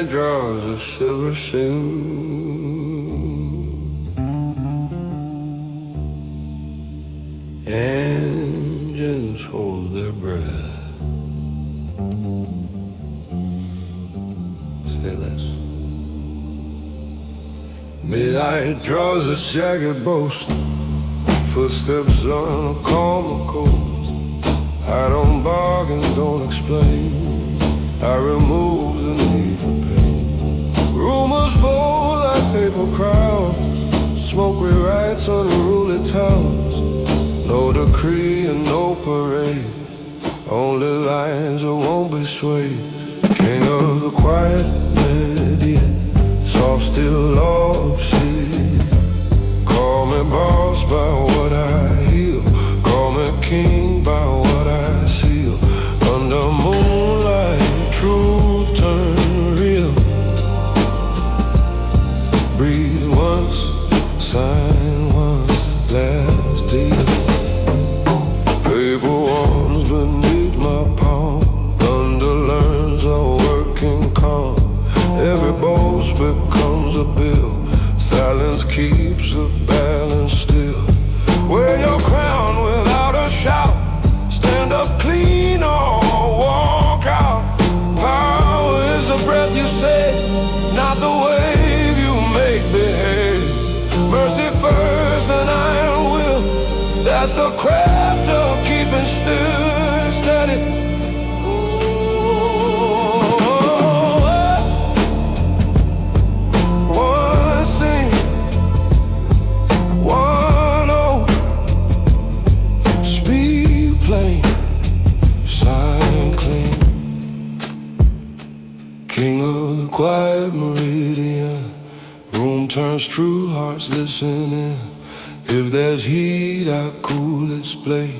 Midnight draws a silver soon. Engines hold their breath. Say less. Midnight draws a jagged boast. Footsteps on a calmer coast. I don't bargain, don't explain. I remove the need for pain. Rumors fold like paper crowds. Smoke rewrites unruly towns. No decree and no parade. Only lines that won't be swayed. King of the quiet median. Soft still obscene. Call me boss by what I heal. Call me king by what I seal. Under moonlight, truth turn real. Breathe once, sign once, last deal. Paper ones beneath my palm. Thunder learns a working calm. Every boast becomes a bill. Silence keeps the balance still. Wear your crown without a shout. Stand up clean or walk out. Power is the breath you say, not the wave you make behave. Mercy first and iron will. That's the craft of keeping still steady. King of the quiet meridian. Room turns true, hearts listening. If there's heat, I cool display.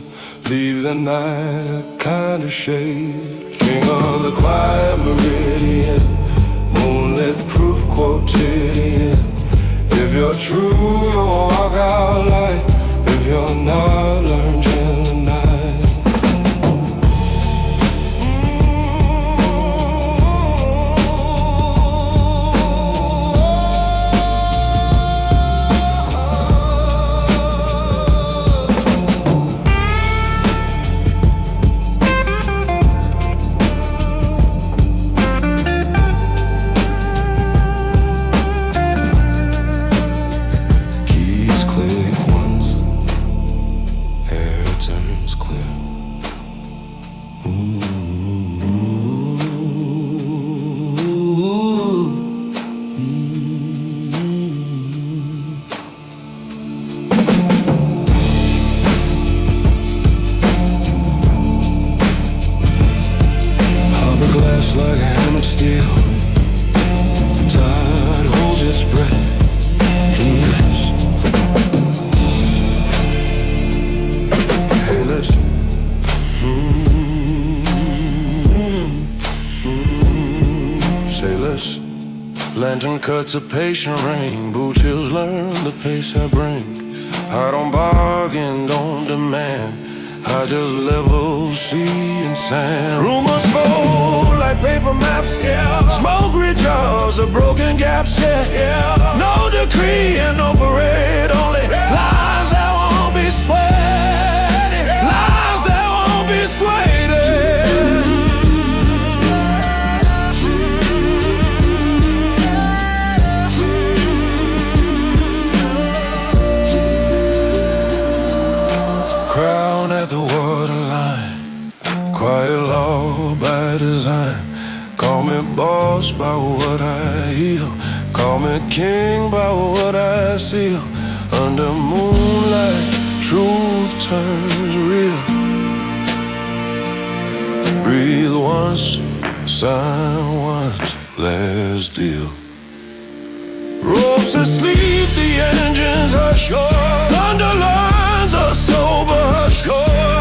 Leave the night a kind of shade. King of the quiet meridian. Moonlit proof quotidian. If you're true, you'll walk out light. If you're not, learn gentle night. Like a hammered steel, tide holds its breath. Hey, listen. Say less. Lantern cuts a patient rain. Boot heels learn the pace I bring. I don't bargain, don't demand. I just level sea and sand. Rumors fold like paper maps, yeah. Smoke rejaws of broken gaps, yeah. No decree and no parade. Only lies that won't be swayed. Lies that won't be swayed. Crown at the waterline. Quiet law by design. Call me boss by what I heal. Call me king by what I seal. Under moonlight, truth turns real. Breathe once, sign once, last deal. Ropes asleep, the engines hush. Thunder lines a sober hush.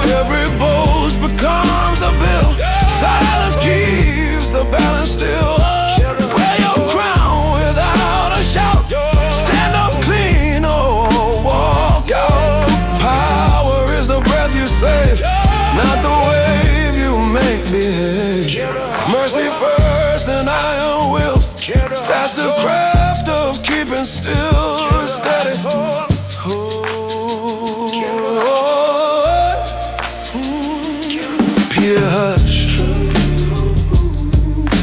Every boast becomes a bill. Silence keeps the balance still. Wear your crown without a shout. Stand up clean or walk out. Power is the breath you save, not the wave you make behave. Mercy first and iron will. keeping still, steady hold. Pure hush,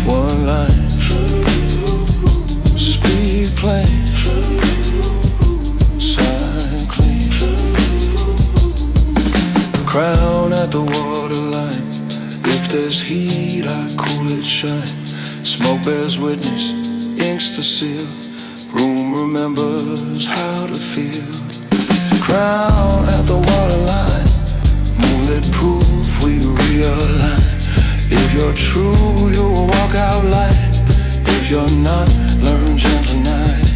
one line, speak plain, sign clean. Crown at the waterline. If there's heat, I cool it, shine. Smoke bears witness, inks to seal. Room remembers how to feel. Crown at the waterline. Moonlit proof we realign. If you're true, you'll walk out light. If you're not, learn gentle night.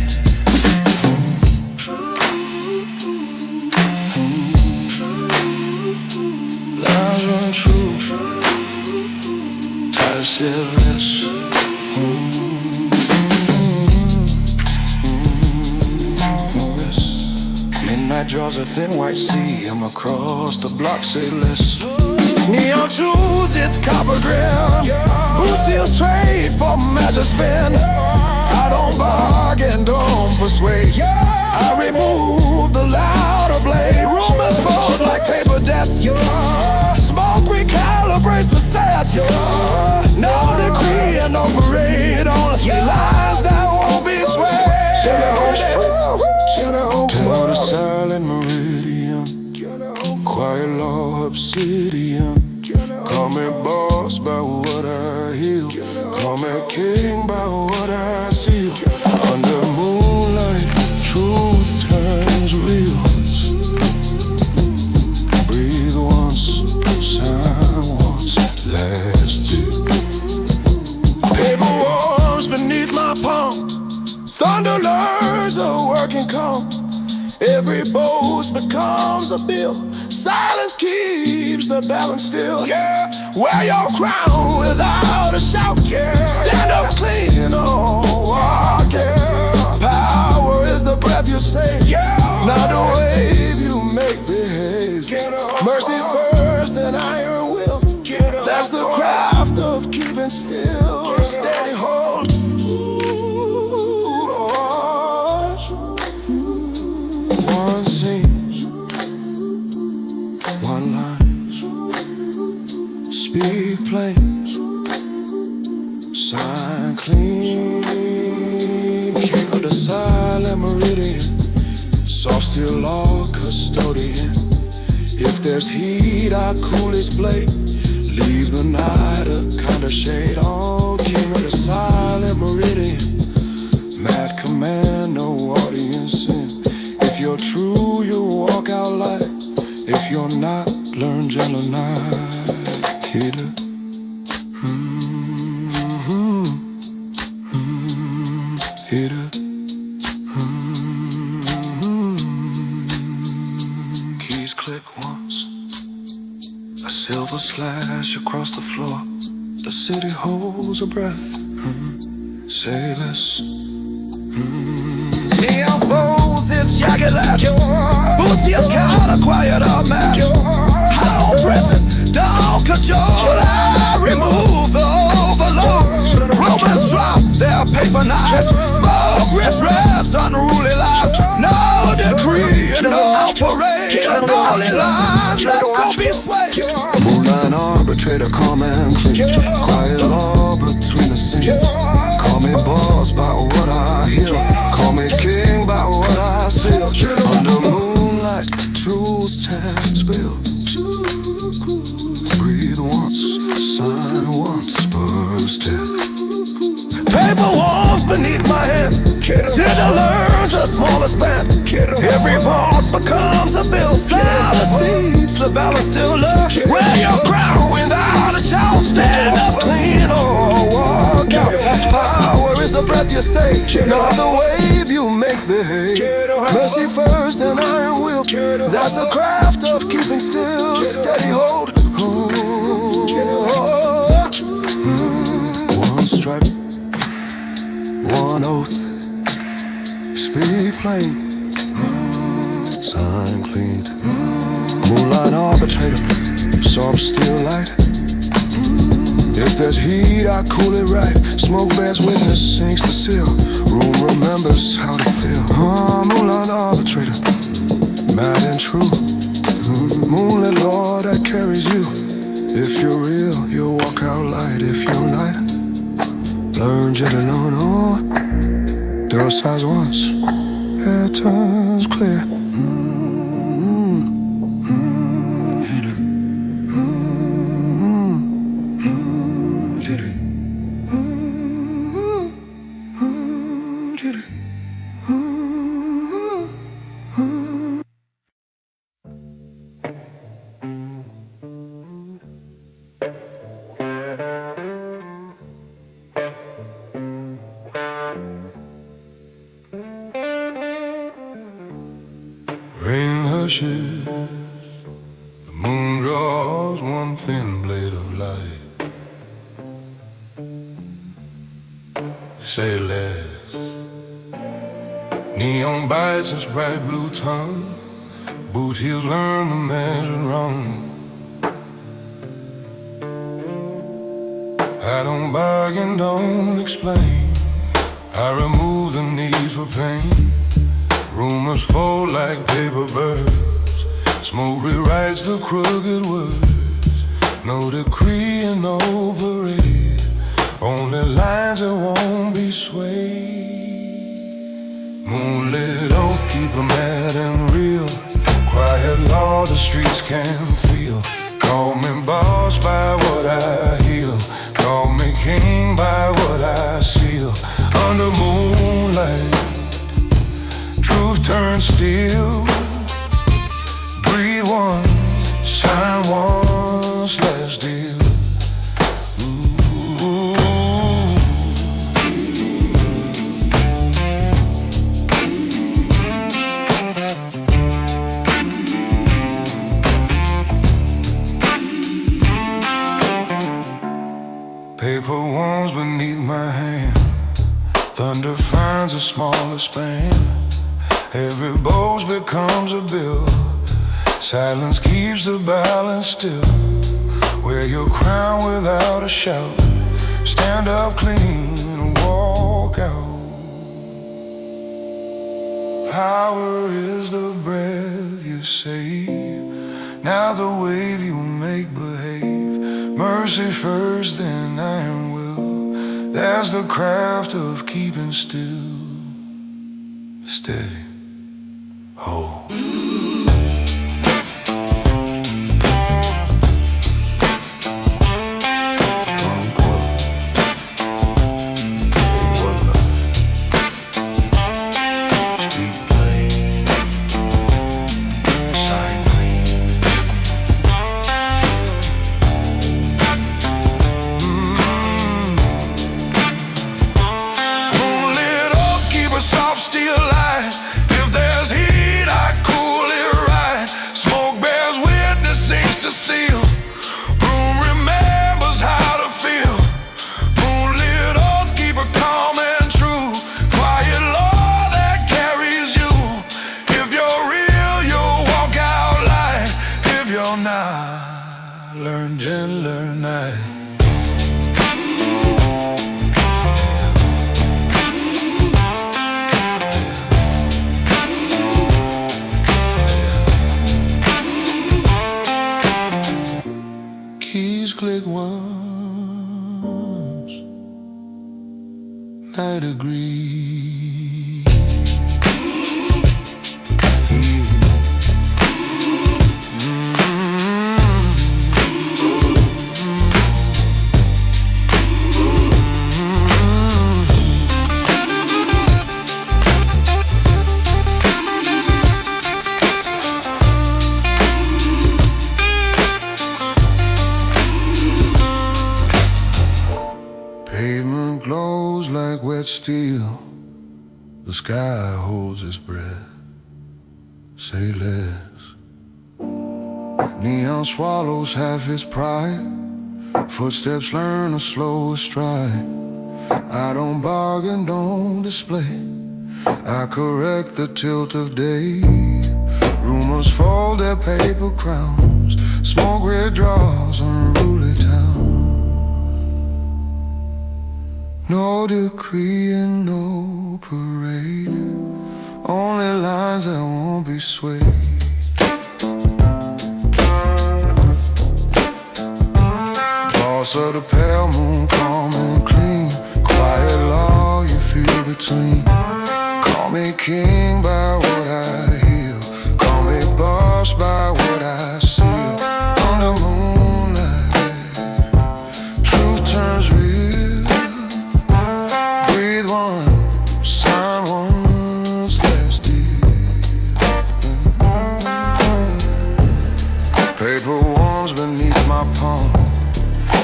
Lines run true. Ties serious. Midnight draws a thin white sea. I'm across the block, say less. Neon jewels, it's copper grill. Who seals trade for measure spin? I don't bargain, don't persuade. I remove the louder blade. Rumors fold like paper debts. Smoke recalibrates the sets. No decree and no parade. Only lies that won't be swayed. Cloud a silent meridian. Quiet law obsidian. Call me boss by what I heal. Call me king by what I see. Under moonlight, truth turns real. Breathe once, sign once, last due. Paper warms beneath my palm. Thunder learns a working calm. Every boast becomes a bill. Silence keeps the balance still. Yeah, wear your crown without a shout. Yeah, stand up clean, oh, walk. Yeah, power is the breath you say. Yeah, not the wave you make behave. Mercy first, then iron will. That's the craft of keeping still. Steady hold. One scene, one line, speak plain, sign clean. King of the silent meridian, soft steel law custodian. If there's heat, I cool its blade. Leave the night a kind of shade. Oh, king of the silent meridian, mad command, no audience in. If you're true, you'll walk out light. If you're not, learn gentle night. Hit it. Hit it. Keys click once. A silver slash across the floor. The city holds a breath. Say less. Neon folds its jagged latch. Boots his counter, quiet or mad. I don't threaten, don't cajole. I remove the overload. Romans drop their paper knives. Smoke rich raps, unruly lies. No decree, no parade. Only lines that won't be swayed. Moonlight arbitrator, calm and clean. Quiet law between the scenes. Call me boss by what I hear. Call me king by what I see. Under moonlight, truth's time spill. Breathe once, sign once, but still. Paper warms beneath my hand. Dinner learns a smaller span. Every boss becomes a bill. Silence seeps the balance still lurks. Wear your crown without a shout. Stand up clean or walk out. Power is the breath you say, not the wave you make behave. Mercy first and iron will. That's the craft of keeping still. Steady hold. One stripe, one oath. Speak plain, sign clean. Moonlight arbitrator, soft steel light. If there's heat, I cool it right. Smoke bears witness, sinks the seal. Room remembers how to feel. Moonlight arbitrator, mad and true. Moonlit law that carries you. If you're real, you'll walk out light. If you're night, learn to know. Door size once, air turns clear. Rain hushes, the moon draws one thin blade of light. Say less. Neon bites its bright blue tongue. Boot heels learn the measure wrong. I don't bargain, don't explain. I remove the need for pain. Rumors fold like paper birds. Smoke rewrites the crooked words. No decree and no parade. Only lines that won't be swayed. Moonlit oath, keep 'em mad and real. Quiet law the streets can feel. Call me boss by what I heal. Call me king by what I seal. Under moonlight, truth turns steel. Breathe once, shine once, let's deal. Ooh. Paper warms beneath my hand. Thunder finds a smaller span. Every boast becomes a bill. Silence keeps the balance still. Wear your crown without a shout. Stand up clean and walk out. Power is the breath you save. Now the wave you make behave. Mercy first, then iron will. There's the craft of keeping still. Steady. Oh. Learn gentler night. Keys click once, night agrees. Pavement glows like wet steel. The sky holds its breath. Say less. Neon swallows half its pride. Footsteps learn a slower stride. I don't bargain, don't display. I correct the tilt of day. Rumors fold their paper crowns. Smoke red draws unruly town. No decree and no parade, only lines that won't be swayed. Boss of the pale moon, calm and clean, quiet law you feel between. Call me king by what I heal, call me boss by what I seal. Under moonlight, truth turns real. Breathe one, sign one's last deal. Paper warms beneath my palm,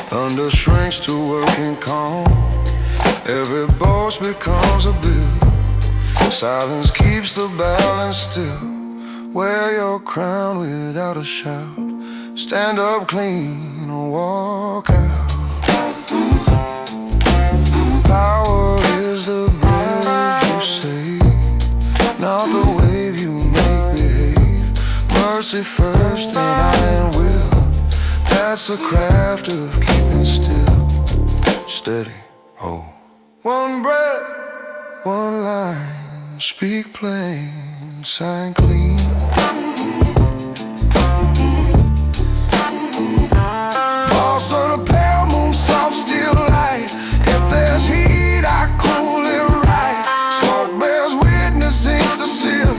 thunder shrinks to working calm. Every boast becomes a bill, silence keeps the balance still. Wear your crown without a shout, stand up clean or walk out. Power is the breath you save, not the wave you make behave. Mercy first, then iron will, that's the craft of keeping still. Steady, oh. One breath, one line, speak plain, sign clean. Boss of the pale moon, soft steel light. If there's heat, I cool it right. Smoke bears witness, inks the seal.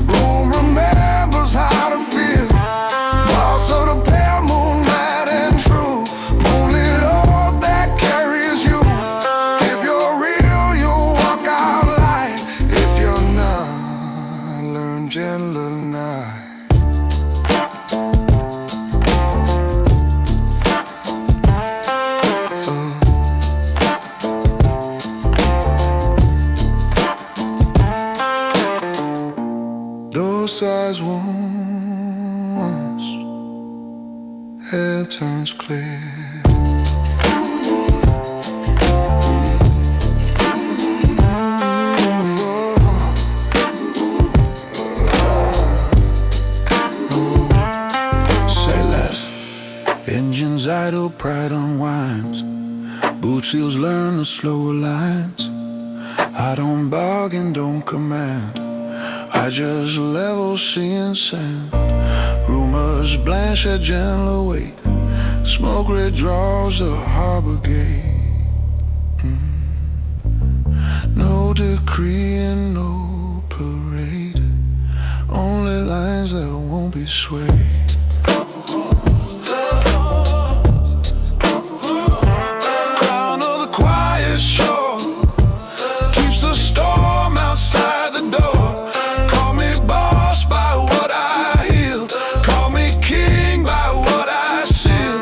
Room remembers how to feel. Boss of the pale moon, mad and true. Moonlit oath that carries you. If you're real, you'll walk out light. If you're not, learn gentler night. Those eyes once, head turns clear. Say less. Engines idle, pride unwinds. Boot seals learn the slower lines. I don't bargain, don't command, I just level sea and sand. Rumors blanch at gentler weight, smoke red draws the harbor gate. No decree and no parade, only lines that won't be swayed. Crown of the quiet shore keeps the storm outside the door. Call me boss by what I heal, call me king by what I seal.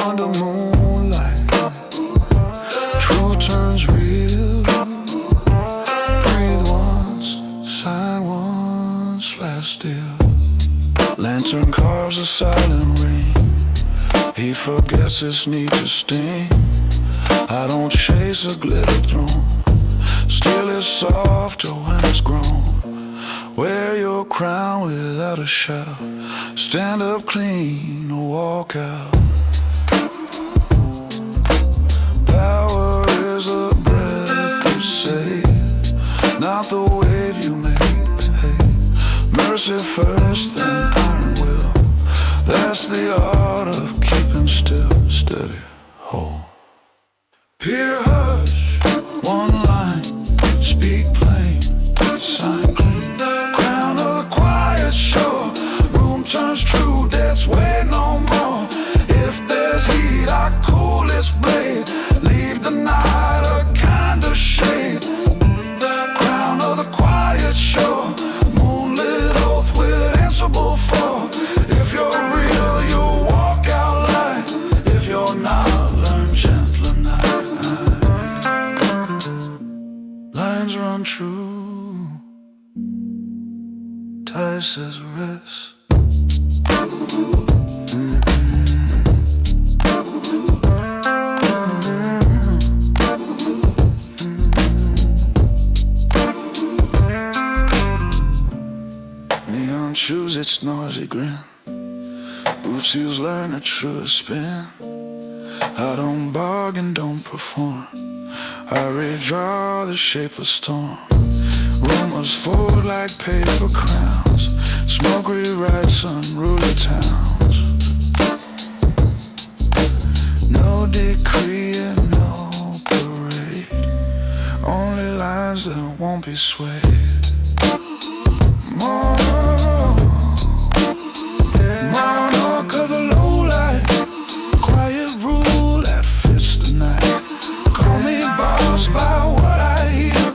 Under moonlight, truth turns real. Breathe once, sign once, last deal. Lantern carves a silent ring, he forgets his need to sting. I don't chase a glitter throne, steel is softer when it's grown. Wear your crown without a shout, stand up clean or walk out. Power is a breath you save, not the wave you make behave. Mercy first, then iron will, that's the art of keeping still. Steady, hold. Peer hush, one line, speak plain, sign clean. Crown of the quiet shore, room turns true, death's way no more. If there's heat, I cool its blade, leave the night a kind of shade. Crown of the quiet shore, moonlit oath we're answerable for. If you're real, you'll walk out light. If you're not, learn gentler night. Lines run true, tide says rest. Neon shoes, its noisy grin. Boot seals learn a true spin. I don't bargain, don't perform, I redraw the shape of storm. Rumors fold like paper crowns. Smoke rewrites unruly towns. No decree and no parade, only lines that won't be swayed. Monarch of the lowlight, quiet rule that fits the night. Call me boss by what I hear,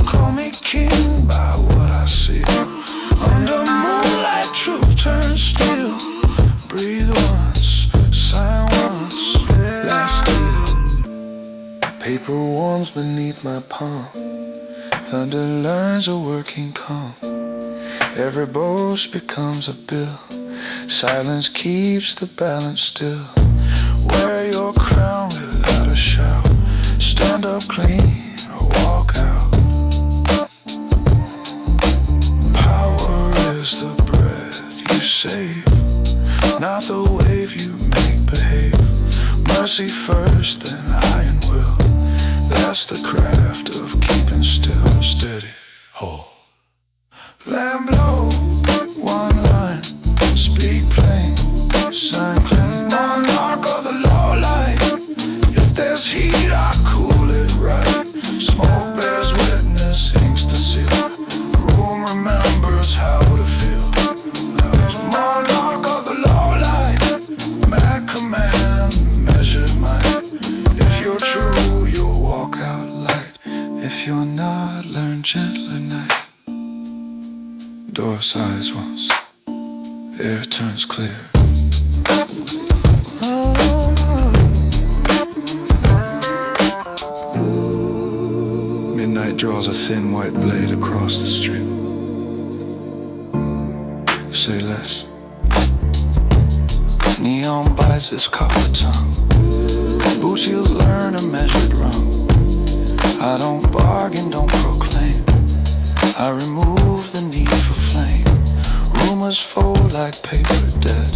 call me king by what I see. Under moonlight, truth turns steel. Breathe once, sign once, last still. Paper warms beneath my palm. Thunder learns a working calm. Every boast becomes a bill. Silence keeps the balance still. Wear your crown without a shout. Stand up clean or walk out. Power is the breath you save, not the wave you make behave. Mercy first, then iron will. That's the craft of keeping still. Steady, hold. Lamb blow, one line. Speak plain, sign clean. Monarch of the low light. If there's heat, I cool it right. Smoke bears witness, inks the seal. Room remembers how to feel. Monarch of the low light. Mad command, measured might. If you're true, you'll walk out light. If you're not, learn gentler night. Door sighs once, air turns clear. Midnight draws a thin white blade across the street. Say less. Neon bites its copper tongue. Boot heels learn a measured rung. I don't bargain, don't proclaim. I remove the need for flame. Rumors fold like paper dead.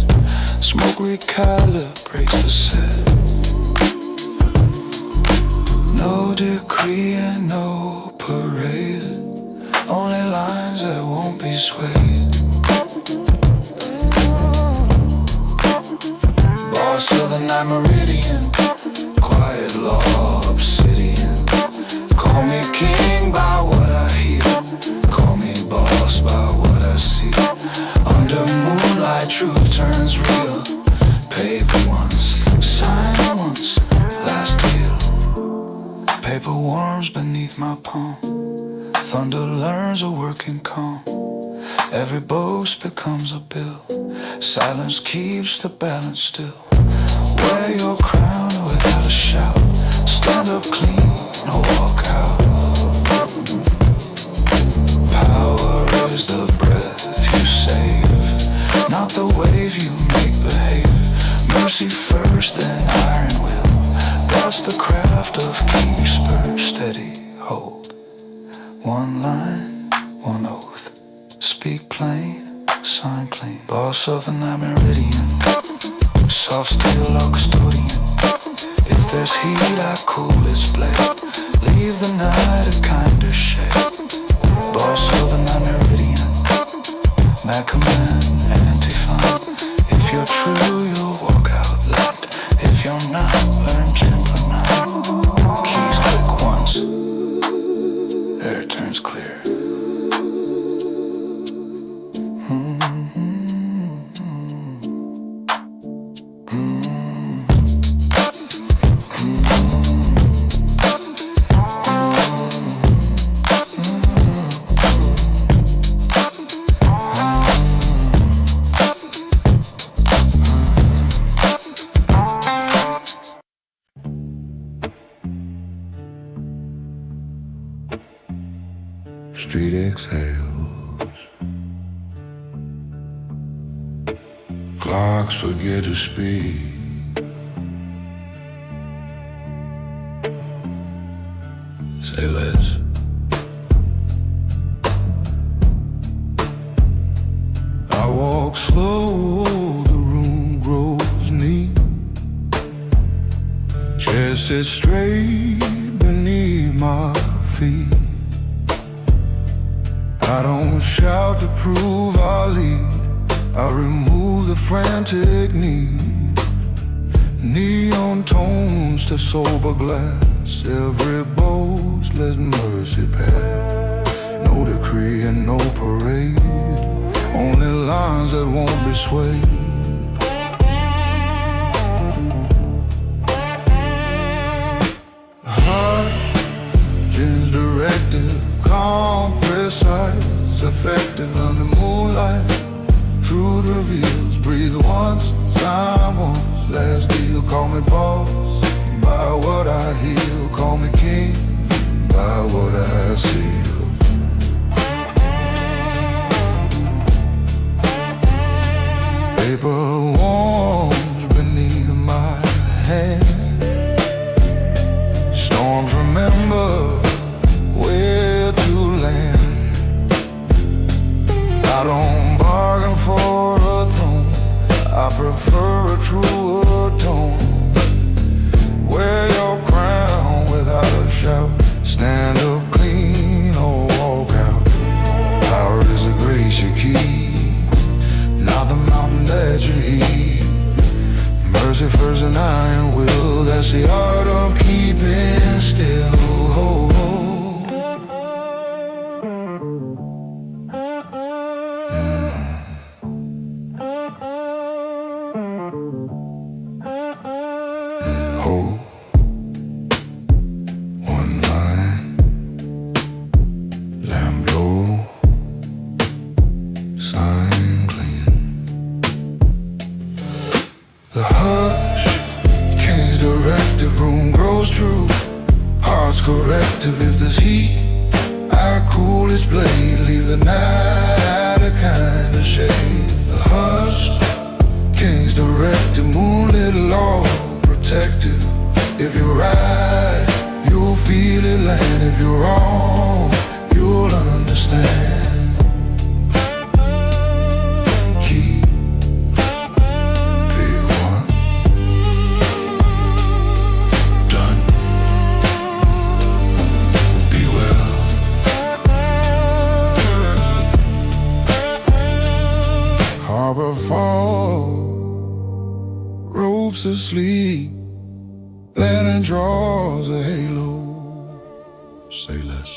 Smoke recalibrates the set. No decree and no parade, only lines that won't be swayed. Boss of the night meridian, quiet law obsidian. Call me king by what I hear, call me boss by what I see. Under moonlight, truth turns real. Paper once, sign once, last deal. Paper warms beneath my palm. Thunder learns a working calm. Every boast becomes a bill. Silence keeps the balance still. Wear your crown without a shout. Stand up clean or walk out. Power is the breath you save, not the wave you make behave. Mercy first, then iron will. That's the craft of keeping spur. Steady, hold. One line, one oath. Speak plain, sign clean. Boss of the night meridian, soft steel or custodian. If there's heat, I cool its blade. Leave the night a kinder shade. Boss of the night meridian, mad command, anti-fun. If you're true, you'll walk out light. If you're not, learn gentler night. Keys click once, air turns clear. Street exhales. Clocks forget to speak. Say less. I walk slow, the room grows neat. Chest sits straight beneath my feet. I don't shout to prove I lead, I remove the frantic need. Neon tones to sober glass, every boast let mercy pass. No decree and no parade, only lines that won't be swayed. Heart-Jen's directive, calm, precise, effective under moonlight. Truth reveals, breathe once, sign once, last deal. Call me boss, by what I heal. Call me king, by what I seal. Paper warms beneath my hand. Storms remember where to land. I don't bargain for a throne, I prefer a truer tone. Wear your crown without a shout, stand up clean or walk out. Power is a grace you keep, not the mountain that you heap. Mercy first and iron will, that's the art of keeping still. Hold one line, lamb blow, sign clean. The hush, king's directive, room grows true. Heart's corrective, if there's heat, I cool its blade. Leave the night a kind of shade. The hush, king's directive, moonlit law, protective. If you're right, you'll feel it land. If you're wrong, you'll understand. Keep, pick one, done, be well. Harbor fall, ropes asleep, lantern draws a halo. Say less.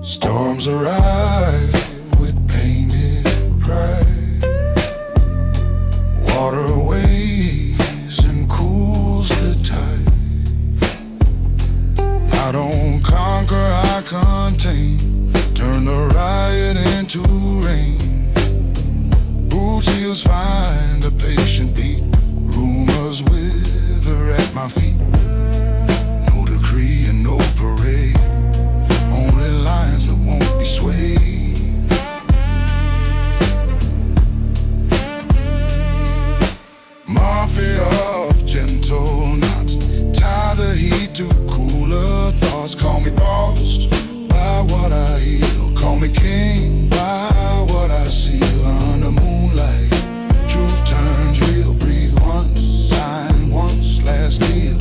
Storms arrive with painted pride. Water waves and cools the tide. I don't conquer, I contain. Turn the riot into rain. Boots heels find a patient beat. Rumors wither at my feet. No decree and no parade, only lines that won't be swayed. Mafia of gentle knots, tie the heat to cooler thoughts. Call me boss, by what I heal. Call me king, by what I seal. Under moonlight, truth turns real. Breathe once, sign once, last deal.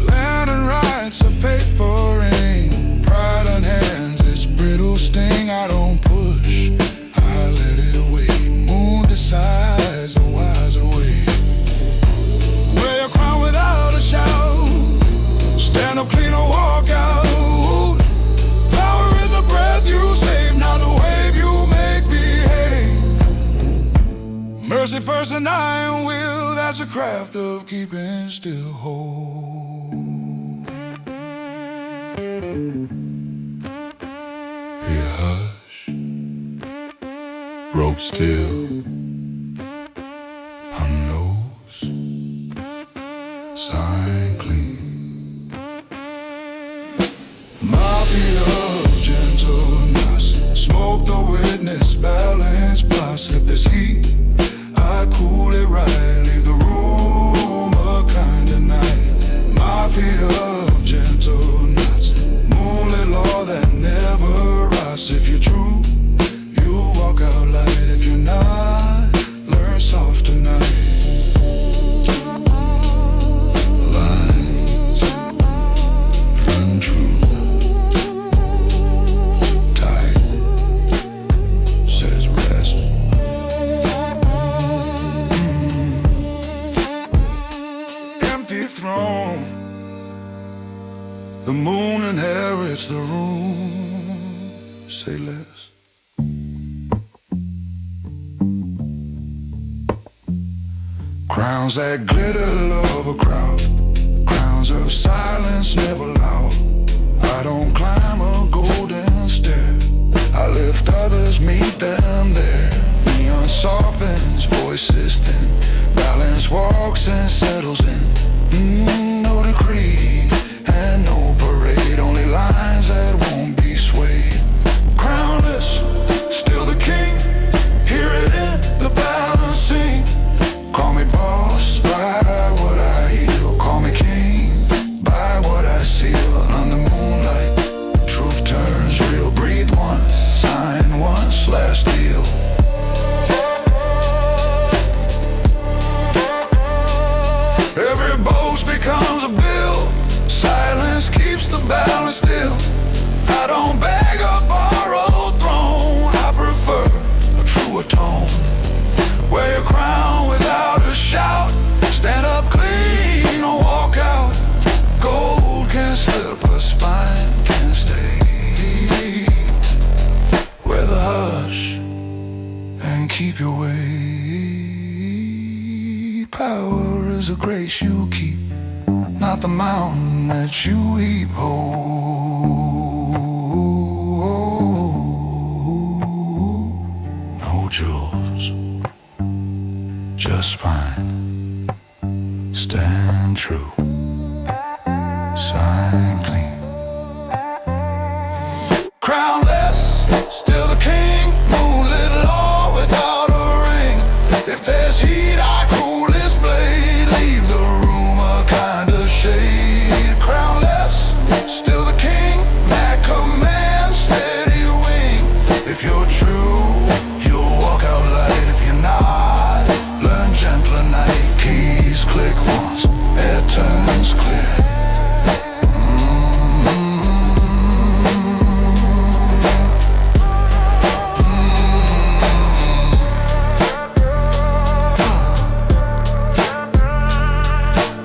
Lantern rights a faithful ring. Pride on hands, its brittle sting. I don't push, I let it away. Moon decides a wiser way. Wear your crown without a shout, stand up clean or walk out. Power is a breath you save, not a wave you make behave. Mercy first and iron will, that's a craft of keeping still whole. Be hush, rope still, nose, sign clean. Mafia of gentle knots, smoke the witness, balance plus. If there's heat, I cool it right. Leave the room a kind of night. Mafia of gentle knots, moonlit law that never rots. If you're true, you'll walk out loud. throne. The moon inherits the room. Say less. Crowns that glitter love a crowd. Crowns of silence never loud. I don't climb a golden stair. I lift others, meet them there. Neon softens, voices thin. Balance walks and settles in. No decree and no parade. Only lines that won't be swayed. Crownless, still the king. Hear it in the balancing. Call me boss by what I heal. Call me king by what I seal. Under moonlight, truth turns real. Breathe once, sign once, last deal. Every boast becomes a bill. Silence keeps the balance still. I don't beg a borrowed throne. I prefer a truer tone. Wear your crown without a shout. Stand up clean or walk out. Gold can slip, a spine can stay. Wear the hush and keep your way. Power is a grace you keep, not the mountain that you heap. No jewels, just spine. Stand true, sign clean. Crownless, still the king. Moonlit law without a ring. If there's heat, I cool his blade. Leave the room a kind of shade. Crownless, still the king. That command, steady wing. If you're true, you'll walk out light. If you're not, learn gentler night. Keys click once, it turns clear.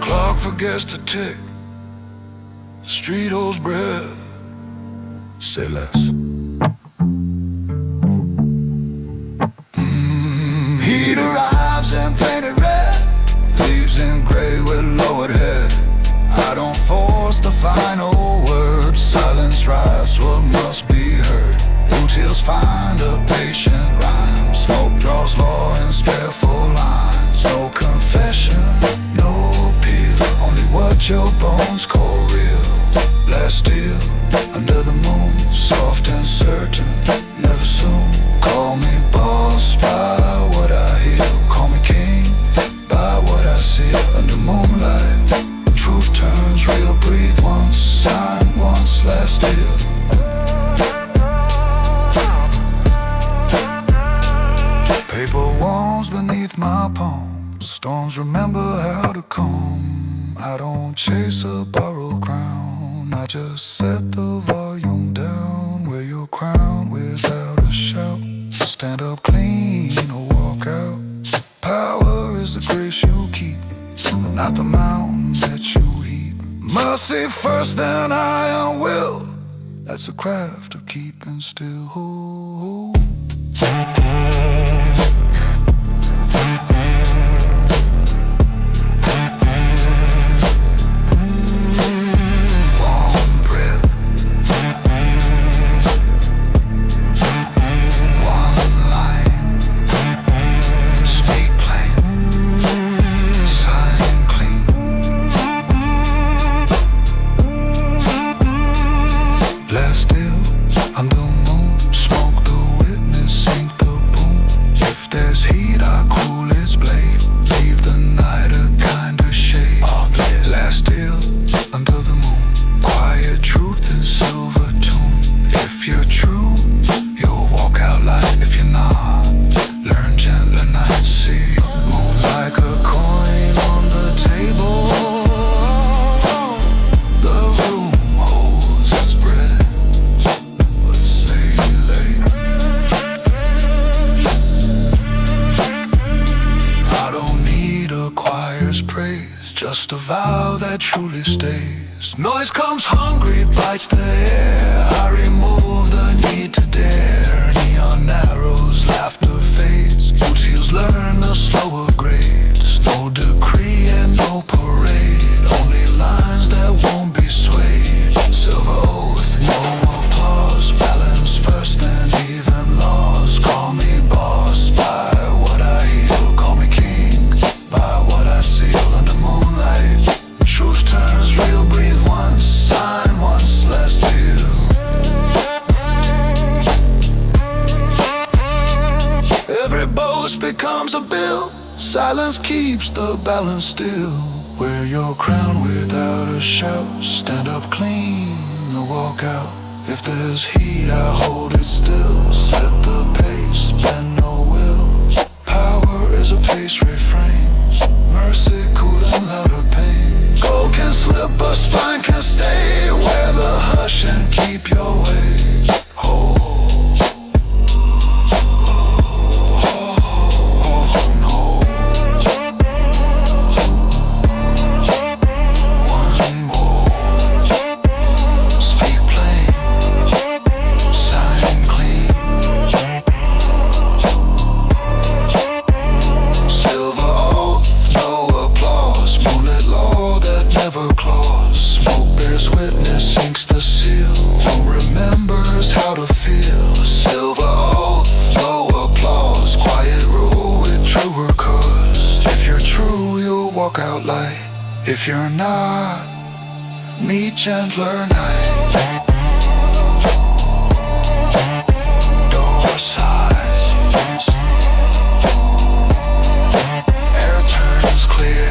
Clock forgets to tick. The street holds breath. Say less. Heat arrives and painted red. Leaves in gray with lowered head. I don't force the final word. Silence writes what must be heard. Boots find a patient rhyme. Smoke draws law and spare full lines. No confession, no appeal. Only what your bones call real. Last deal under the moon, soft and certain. Never soon. Call me boss by what I hear. Call me king by what I see. Under moonlight, truth turns real. Breathe once, sign once, last deal. Paper walls beneath my palms. Storms remember how to calm. I don't chase a borrowed crown. I just set the volume down. Wear your crown without a shout. Stand up clean or walk out. Power is the grace you keep, not the mountain that you heap. Mercy first, then iron will. That's the craft of keeping still. Just a vow that that truly stays. Noise comes hungry, bites the air. I remove the need to dare. Neon arrows, laughter fades. Boots heels learn the slower grades. No decree and no parade. Only lines that won't be swayed. Silver oath, no applause. Balance first and even laws. Call me boss by what I heal. Call me king by what I seal under moonlight. Truth turns real, breathe once, sign once, less deal. Every boast becomes a bill. Silence keeps the balance still. Wear your crown without a shout. Stand up clean or walk out. If there's heat, I hold it still. Set the pace, bend no will. Power is a pace refrain. Mercy cooling louder pain. Gold can slip, but spine can stay. Wear the hush and keep your way. Oh. Sinks the seal. One remembers how to feel. Silver oath, no applause. Quiet rule with truer cause. If you're true, you'll walk out light. If you're not, meet gentler night. Door sighs. Air turns clear.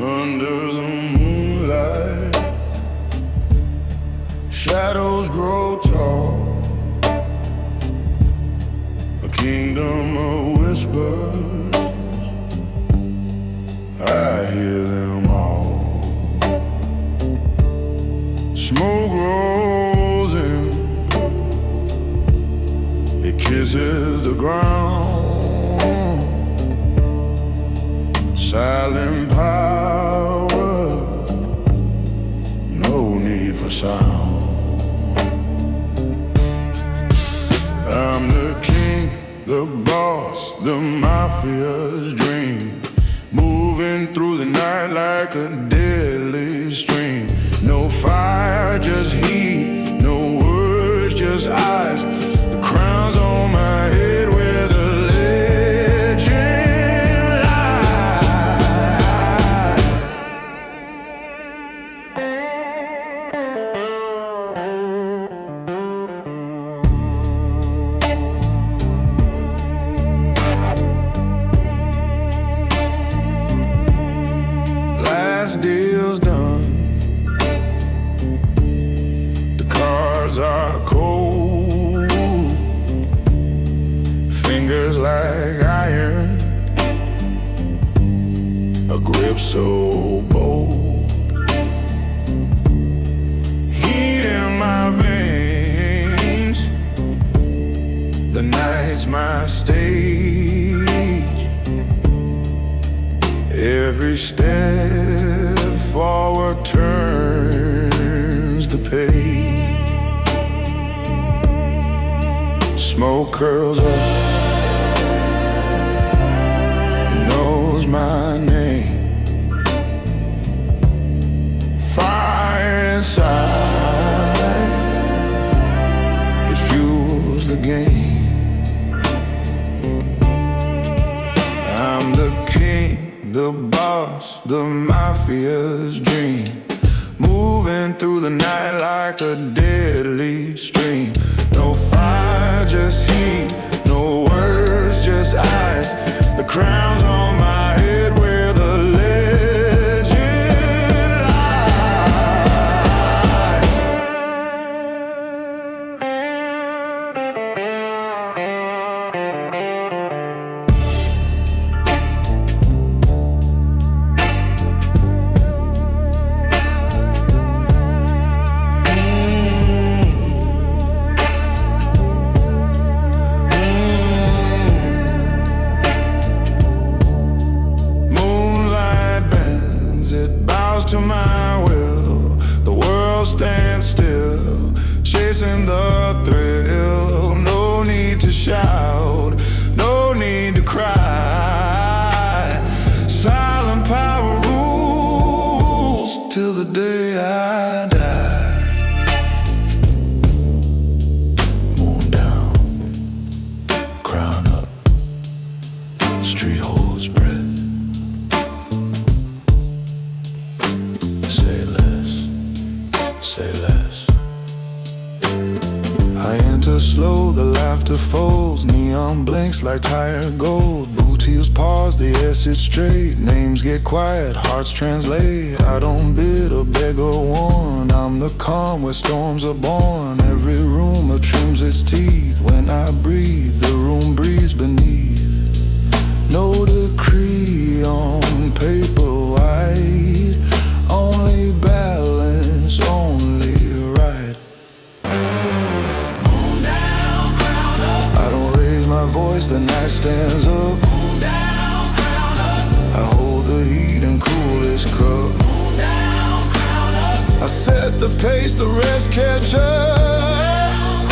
Under the moonlight, shadows grow tall. A kingdom of whispers, I hear them all. Smoke rolls in, it kisses the ground. Silent power, no need for sound. I'm the king, the boss, the mafia's dream. Moving through the night like a deadly stream. No fire, just heat, no words, just eyes. The crown's on my head where the legend lies. Last deal's done. The cards are cold. Fingers like iron. A grip so bold. Heat in my veins. The night's my stage. Every step forward turns the page. Smoke curls up, it knows my name. Fire inside, it fuels the game. I'm the the boss, the mafia's dream. Moving through the night like a deadly stream. No fire, just heat, no words, just eyes. The crown's on my head where the legend to my will. The world stands still, chasing the thrill. No need to shout, no need to cry. Silent power rules till the day I die. Moon down, crown up, the street holds breath. Say less. I enter slow, the laughter folds. Neon blinks like tired gold. Boot heels pause, the air sits straight. Names get quiet, hearts translate. I don't bid or beg or warn. I'm the calm where storms are born. Every rumor trims its teeth. When I breathe, the room breathes beneath. No decree on paper white, only balance, only right. Moon down, crown up. I don't raise my voice, the night stands up. Moon down, crown up. I hold the heat and cool this cup. Moon down, crown up. I set the pace, the rest catch up.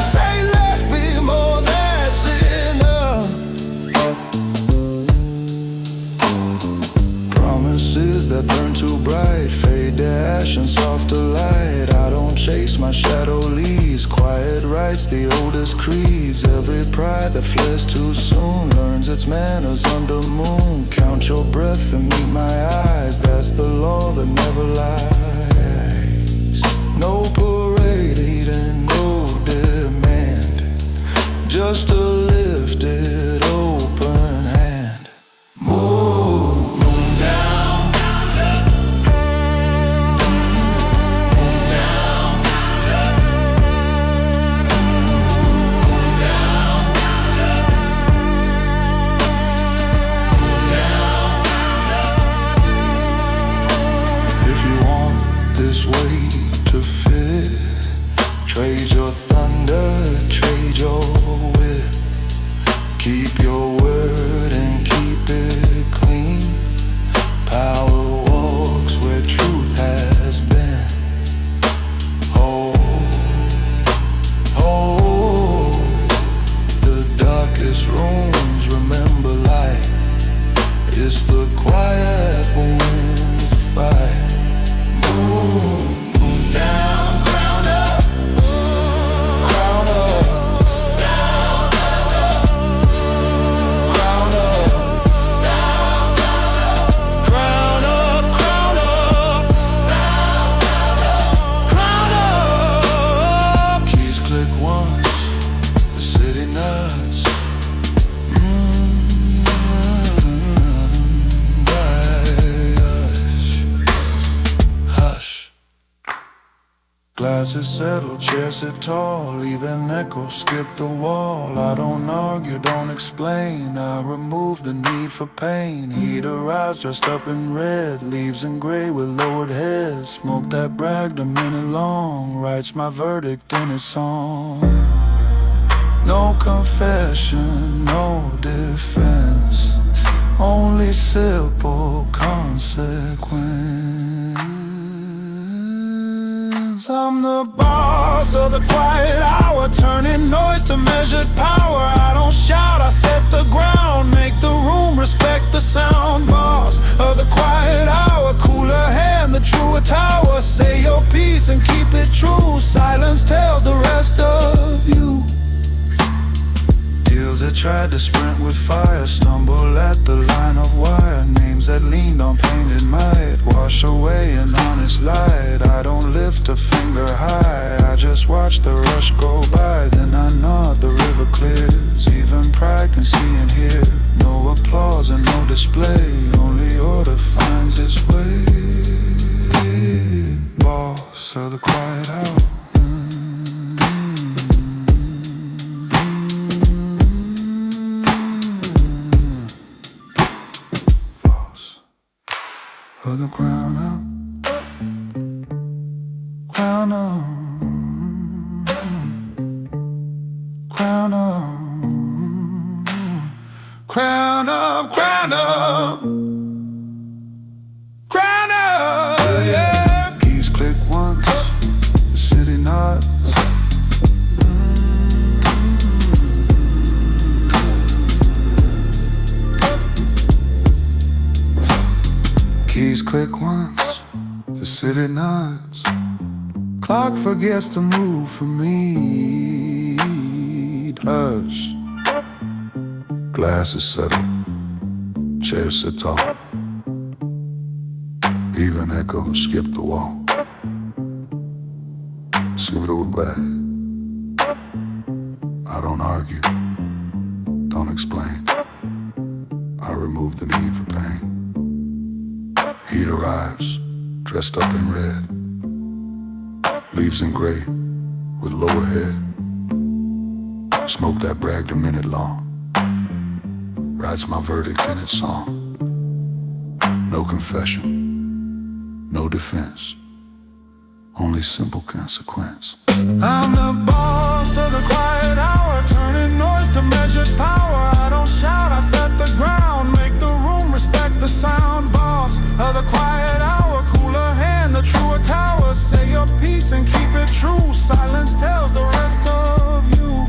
Say less, be more, that's enough. Promises that burn too bright fade to ash and softer light. I don't chase, my shadow leads. Quiet rites, the oldest creeds. Every pride that flares too soon learns its manners under moon. Count your breath and meet my eyes. That's the law that never lies. No parade and no demand, just a lifted open hand. Move. Trade your thunder, trade your wit. Keep your word and keep it clean. Power walks where truth has been. Hold the darkest rooms, remember light. It's the quiet when wins the fight. Moon down. Glasses settle, chairs sit tall, leaving echoes skip the wall. I don't argue, don't explain, I remove the need for pain. Heat arrives dressed up in red, leaves in gray with lowered heads. Smoke that bragged a minute long, writes my verdict in its song. No confession, no defense, only simple consequence. I'm the boss of the quiet hour, turning noise to measured power. I don't shout, I set the ground, make the room respect the sound. Boss of the quiet hour, cooler hand, the truer tower. Say your piece and keep it true, silence tells the rest of you. Deals that tried to sprint with fire, stumble at the line of wire. Name on painted might wash away an honest light. I don't lift a finger high, I just watch the rush go by. Then I nod, the river clears. Even pride can see and hear. No applause and no display, only order finds its way. Boss of the quiet hour. Of the crown up, crown up, crown up, crown up, crown up, crown up, yeah. Keys click once, the city nods. Keys click once, the city nods. Clock forgets to move for me. Hush. Glasses settle, chairs sit tall. Even echo skip the wall. Skip it over back. I don't argue, don't explain. I remove the need for pain. Heat arrives, dressed up in red. Leaves in gray, with lower head. Smoke that bragged a minute long. Writes my verdict in its song. No confession, no defense. Only simple consequence. I'm the boss of the quiet hour, turning noise to measured power. I don't shout, I set the ground, make the room respect the sound. Boss of the quiet hour, cooler hand, the truer tower. Say your piece and keep it true. Silence tells the rest of you.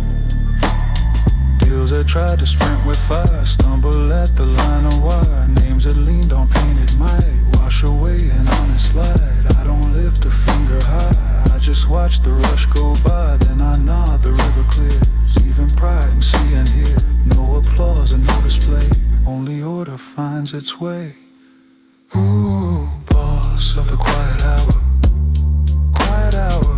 Deals that tried to sprint with fire, stumble at the line of wire. Names that leaned on painted might wash away an honest light. I don't lift a finger high, I just watch the rush go by. Then I nod, the river clears. Even pride can see and hear. No applause and no display, only order finds its way. Ooh, boss of the quiet hour, quiet hour.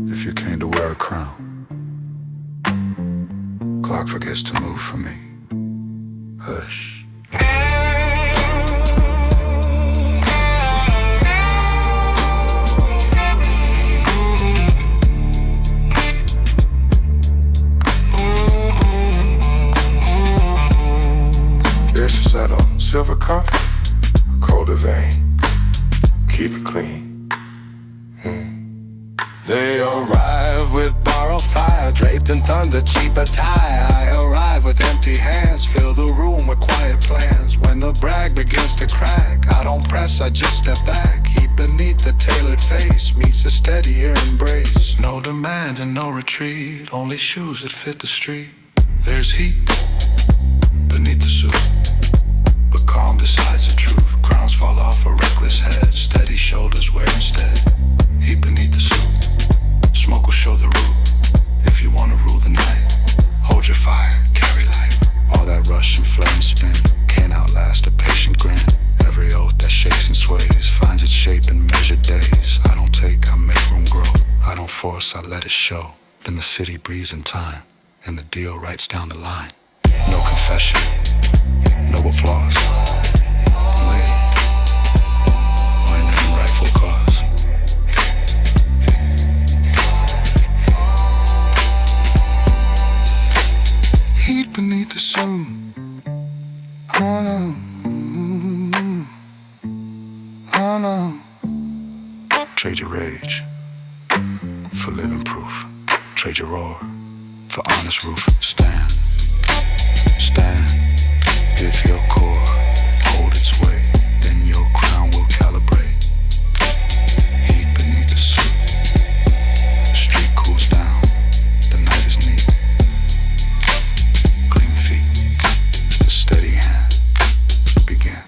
If you came to wear a crown, clock forgets to move for me. Hush. Silver cup, cold vein, keep it clean. They arrive with borrowed fire, draped in thunder, cheap attire. I arrive with empty hands, fill the room with quiet plans. When the brag begins to crack, I don't press, I just step back. Heat beneath the tailored face meets a steadier embrace. No demand and no retreat, only shoes that fit the street. There's heat beneath the suit. Calm decides the truth. Crowns fall off a reckless head. Steady shoulders where instead. Heat beneath the suit. Smoke will show the route. If you wanna rule the night, hold your fire, carry light. All that rush and flame spin can't outlast a patient grin. Every oath that shakes and sways finds its shape in measured days. I don't take, I make room grow. I don't force, I let it show. Then the city breathes in time, and the deal writes down the line. No confession, no applause. Delay, learning in rightful cause. Heat beneath the sun. Oh no, oh no. Trade your rage for living proof. Trade your roar for honest roof. Stand, stand. If your core hold its weight, then your crown will calibrate. Heat beneath the suit. The street cools down. The night is neat. Clean feet. A steady hand. Begin.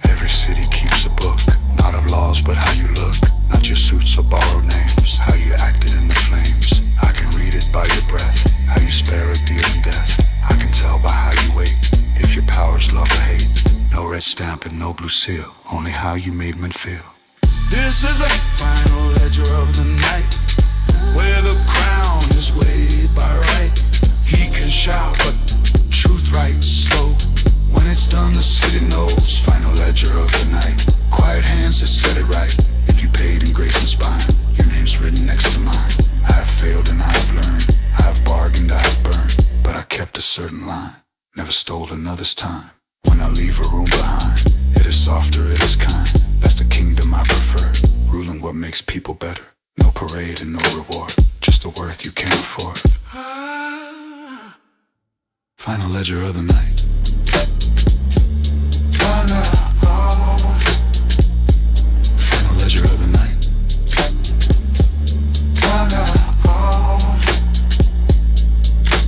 Every city keeps a book, not of laws, but how you look. Not blue seal, only how you made men feel. This is a final ledger of the night, where the crown is weighed by right. He can shout, but truth writes slow. When it's done, the city knows. Final ledger of the night. Quiet hands that said it right. If you paid in grace and spine, your name's written next to mine. I have failed and I have learned. I have bargained, I have burned, but I kept a certain line. Never stole another's time. When I leave a room behind, it is softer, it is kind. That's the kingdom I prefer. Ruling what makes people better. No parade and no reward, just the worth you can't afford. Final ledger of the night. Final ledger of the night.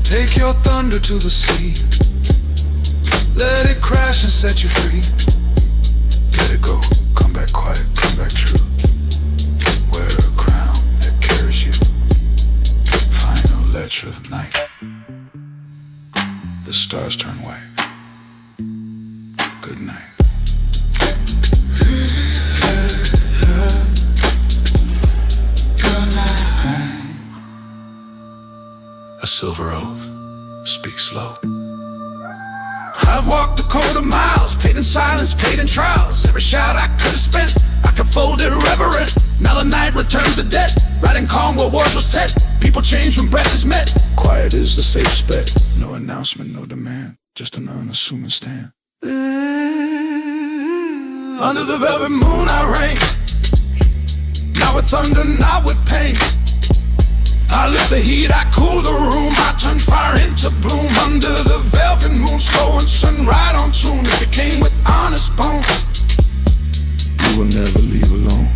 Take your thunder to the sea. Let it crash and set you free. Let it go, come back quiet, come back true. Wear a crown that carries you. Final ledger of the night. The stars turn white. Good night. Good night. A silver oath, speak slow. I've walked a quarter miles, paid in silence, paid in trials. Every shot I could have spent, I could fold it reverent. Now the night returns the debt, riding calm where wars were set. People change when breath is met. Quiet is the safest bet. No announcement, no demand, just an unassuming stand. Under the velvet moon I reign, not with thunder, not with pain. I lift the heat, I cool the room, I turn fire into bloom. Under the velvet moon, slow and sun right on tune. If it came with honest bone, you will never leave alone.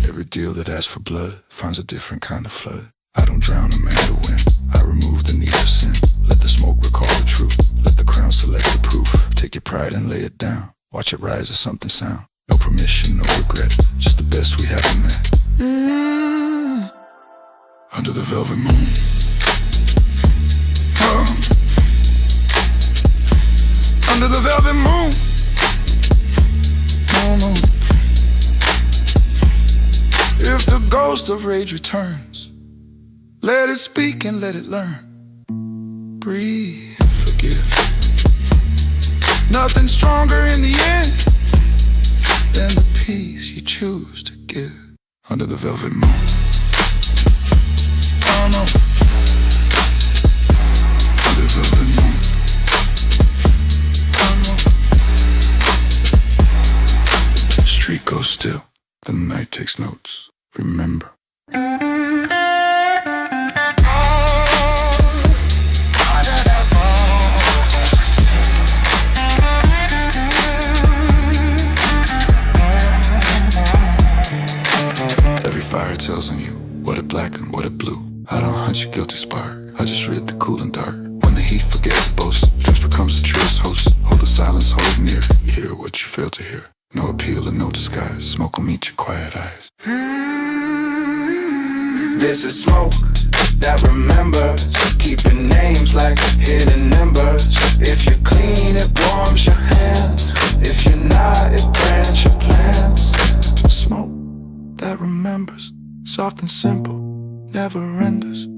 Every deal that asks for blood finds a different kind of flood. I don't drown a man to win, I remove the need for sin. Let the smoke recall the truth, let the crown select the proof. Take your pride and lay it down, watch it rise as something sound. No permission, no regret, just the best we haven't met. Under the velvet moon. Under the velvet moon. If the ghost of rage returns, let it speak and let it learn. Breathe, forgive. Nothing stronger in the end than the peace you choose to give. Under the velvet moon. Oh no. Under the velvet moon. Oh no. The street goes still, the night takes notes. Remember. Every fire tells on you what it black and what it blue. I don't hunt your guilty spark, I just rid the cool and dark. When the heat forgets to boast, just becomes the truest host. Hold the silence, hold it near. You hear what you fail to hear. No appeal and no disguise. Smoke will meet your quiet eyes. This is smoke that remembers, keeping names like hidden embers. If you're clean, it warms your hands. If you're not, it brands your plans. Smoke that remembers, soft and simple, never renders.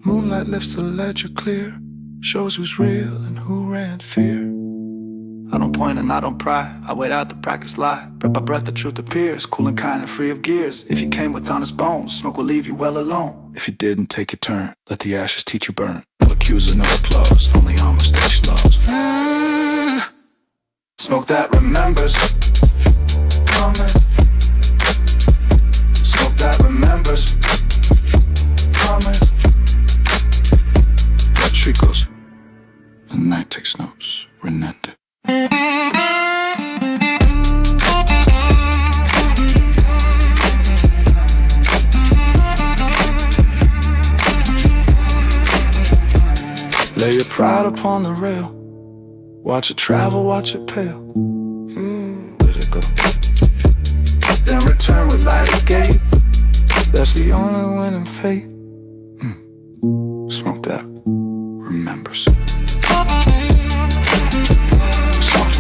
Moonlight lifts the ledger clear, shows who's real and who ran fear. I don't point and I don't pry, I wait out the practice lie. Breath by breath the truth appears, cool and kind and free of gears. If you came with honest bones, smoke will leave you well alone. If you didn't, take your turn, let the ashes teach you burn. No accuser, no applause, only homage station laws. Smoke that remembers. Amen. Smoke that remembers. Amen. That tree goes, the night takes notes, renend it. Lay your pride upon the rail, watch it travel, watch it pale. Let it go. Then return with light gate. That's the only winning fate. Smoke that remembers. Smoke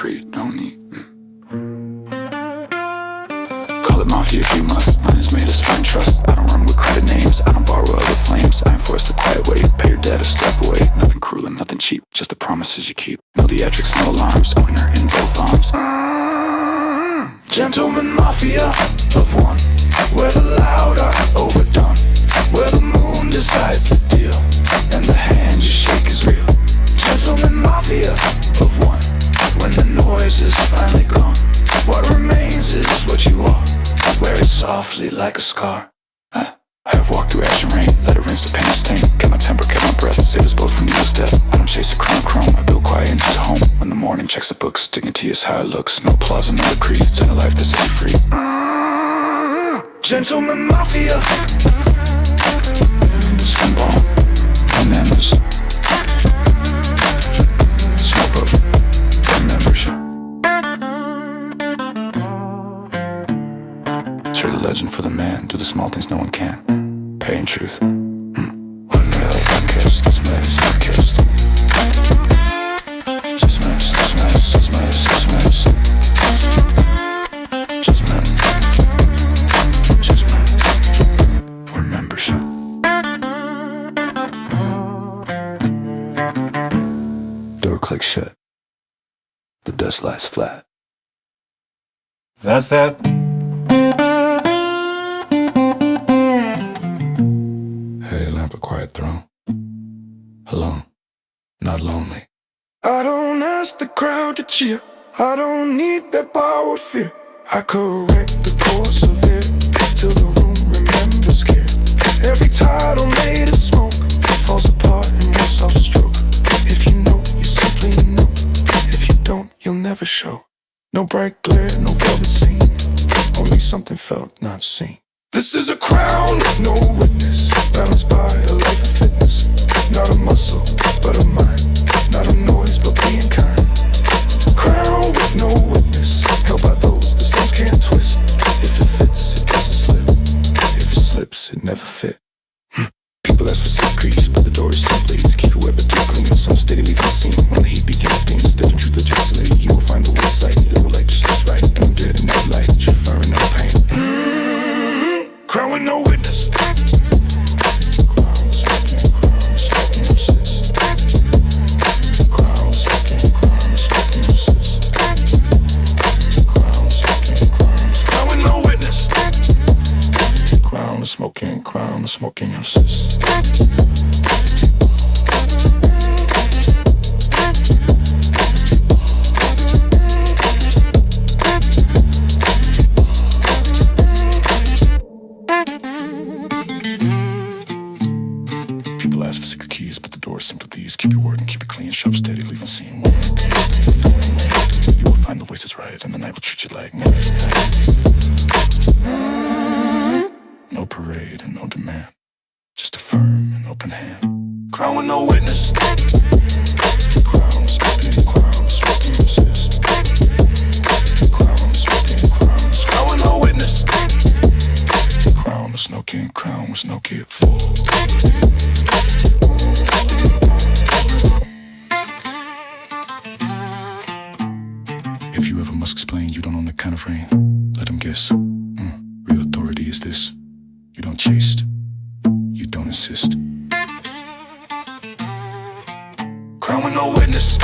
creed, no need. Call it mafia if you must. Mine is made of spine trust. I don't run with crowded names, I don't borrow other flames. I enforce the quiet way, pay your debt or step away. Nothing cruel and nothing cheap, just the promises you keep. No theatrics, no alarms, winner in both arms. Gentleman mafia of one, where the loud are overdone, where the moon decides the deal, and the hand you shake is real. Gentleman mafia of one, when the noise is finally gone, what remains is what you are. Wear it softly like a scar. I have walked through ash and rain, let it rinse the pain and stain. Kept my temper, kept my breath, save us both from needless death. I don't chase a crown chrome, I build quiet into home. When the morning checks the books, dignity is how it looks. No applause and no decrees, in a life that sets you free. Gentleman mafia. Skin bomb, bananas. Smoke up, membership. Trade a legend for the man, do the small things no one can. Pay in truth. One really got kissed, this mess, got kissed. Just mess, this mess, this mess, this mess. Just mess. Just mess. We're members. Door clicks shut. The dust lies flat. That's that. Hey, lamp a quiet throne. Alone, not lonely. I don't ask the crowd to cheer. I don't need their borrowed fear. I correct the course of it till the room remembers care. Every title made of smoke falls apart in one soft stroke. If you know, you simply know. If you don't, you'll never show. No bright glare, no velvet scene, only something felt, not seen. This is a crown with no witness, balanced by a life of fitness. Not a muscle, but a mind. Not a noise, but being kind. Crown with no witness, held by those the stones can't twist. If it fits, it doesn't slip. If it slips, it never fit. People ask for secrets, but the door is simply to keep your weapon clean. Some steady leaving the scene. When the heat begins being still the truth of just late, you will find the worst sight. It will like just right, and I'm dead in that light. You're firm in no pain. Crown with no witness. Crown smoking, assist. Crown smoking, assist. Crown smoking, crown with no witness. Crown smoking, assist. People ask for secret keys, but the door is simple these. Keep your word and keep it clean. Shop steady, leave unseen. You will find the ways is right, and the night will treat you like money. No parade and no demand, just a firm and open hand. Crown with no witness. Crown smoking, assist. Crown smoking, Crown with no witness. crown with no king, crown with no kid. Full. If you ever must explain you don't own that kind of rain, let them guess. Real authority is this. You don't chase, you don't insist. Crown with no witness.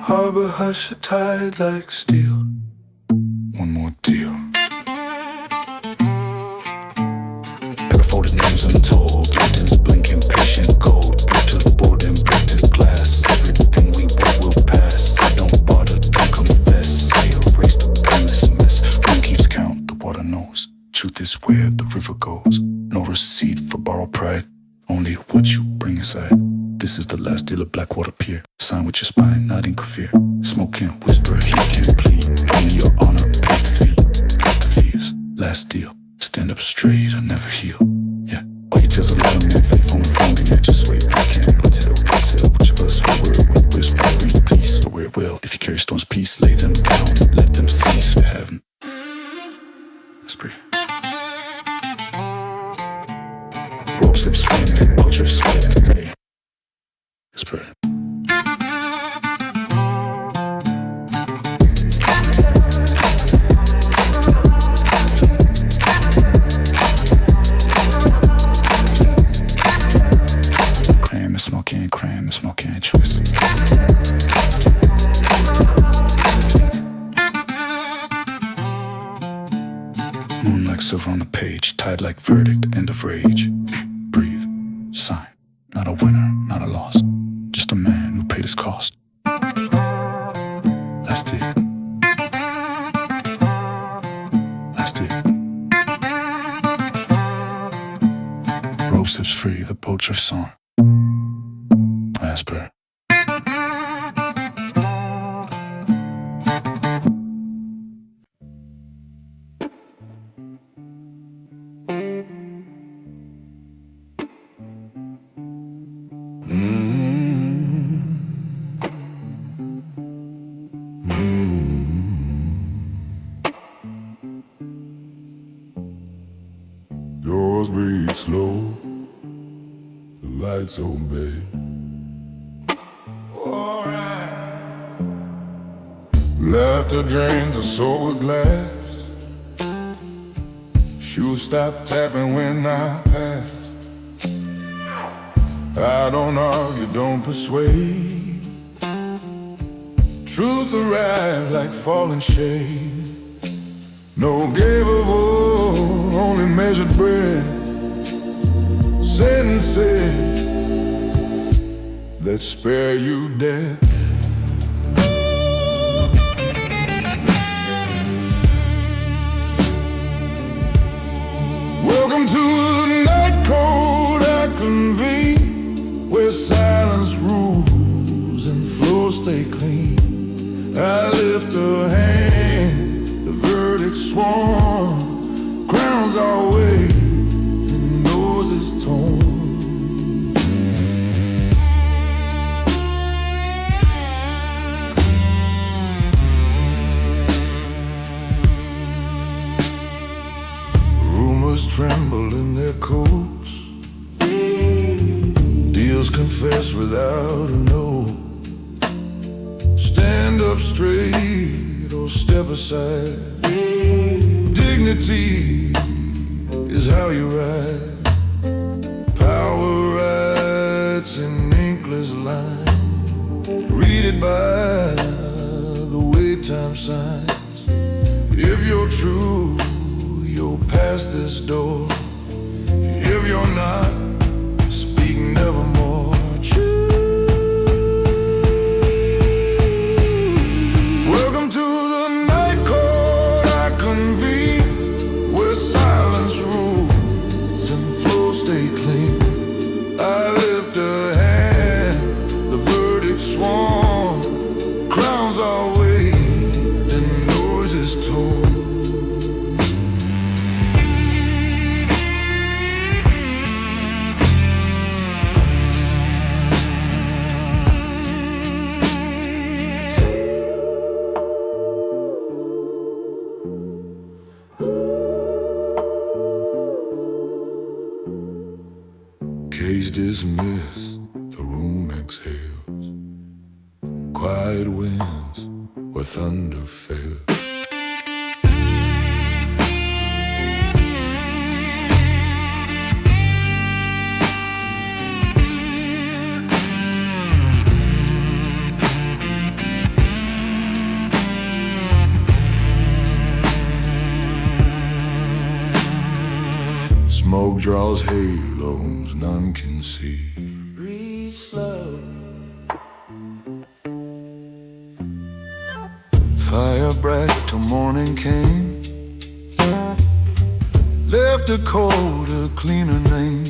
Harbor hush a tide like steel. One more deal. Folded names untold, London's blinking patient gold. Brought to the board and brick to glass. Everything we want will pass. I don't bother, don't confess. I erase the painless mess. One keeps count, the water knows. Truth is where the river goes. No receipt for borrowed pride, only what you bring inside. This is the last deal of Blackwater Pier. Sign with your spine, not interfere. Smoke can't whisper, he can't plead. Only your honor pays the fee. Past the fears, last deal. Stand up straight or never heal. Yeah, all your tears are loud and faithful and phony. Yeah, just wait, I can't tell. Which of us will word with whisper, read peace, or where it will. If you carry storms, peace, lay them down. Let them cease for heaven. Let's pray. verdict. Cram and smoking, cram and smoking, twisted. Moon like silver on the page, tied like verdict, end of rage. Breathe, sign, not a winner, not a loss, just a man who paid his cost. Last year. Last year. Rope slips free, the boat drifts on. As per. Yours breathe slow, the lights obey. Alright. Laughter drains the sober glass. Shoes stop tapping when I pass. I don't argue, don't persuade. Truth arrives like falling shade. No gave of old, only measured bread. Sentences that spare you death. Welcome to the night court I convene, where silence rules and floors stay clean. I lift a hand, the verdict sworn, crowns are waved and noses torn. Rumors tremble in their coats, deals confess without a note. Stand up straight or step aside. Dignity is how you ride. Power rides in inkless line. Read it by the way time signs. If you're true, you'll pass this door. If you're not, speak nevermore. Welcome to the night court I convene, where silence rules and floors stay clean. I lift a hand, the verdict sworn, crowns are waved and noises told. Case dismissed, the room exhales. Quiet winds where thunder fails. Smoke draws halos none can see. Breathe slow. Fire bright till morning came. Left a colder, cleaner name.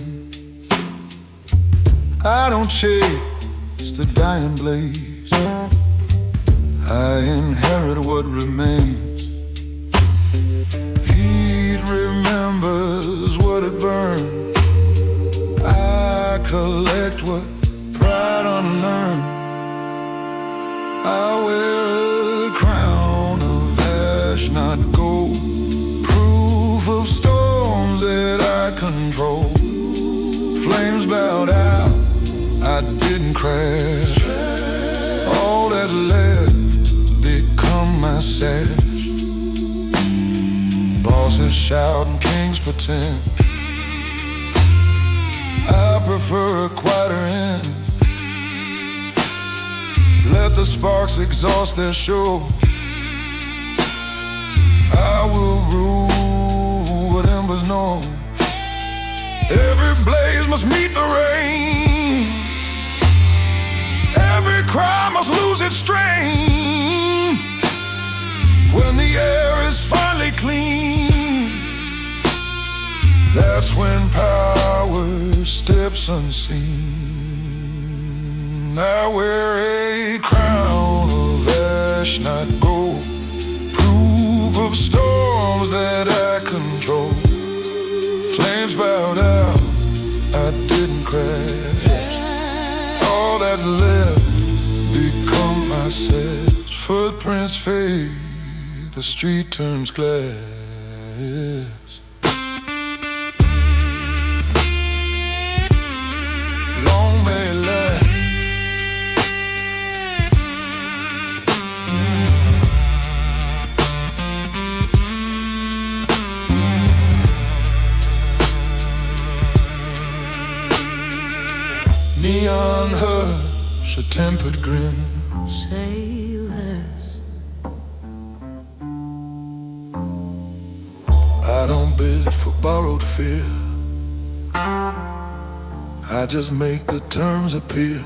I don't chase the dying blaze. I inherit what remains. Heat remembers what it burned. I collect what pride unlearned. I wear a crown of ash, not gold. Proof of storms that I control. Flames bowed out, I didn't crash. All that's left become my sash. Bosses shout and kings pretend. I prefer a quieter end. Let the sparks exhaust their show. I will rule what embers know. Every blaze must meet the rain. Every cry must lose its strain. When the air is finally clean, that's when power steps unseen. I wear a crown of ash, not gold, proof of storms that I control. Flames bowed out, I didn't crash. All that's left become my sets. Footprints fade, the street turns glass. Long may it last. Neon hush, a tempered grin. Say less. I don't bid for borrowed fear. I just make the terms appear.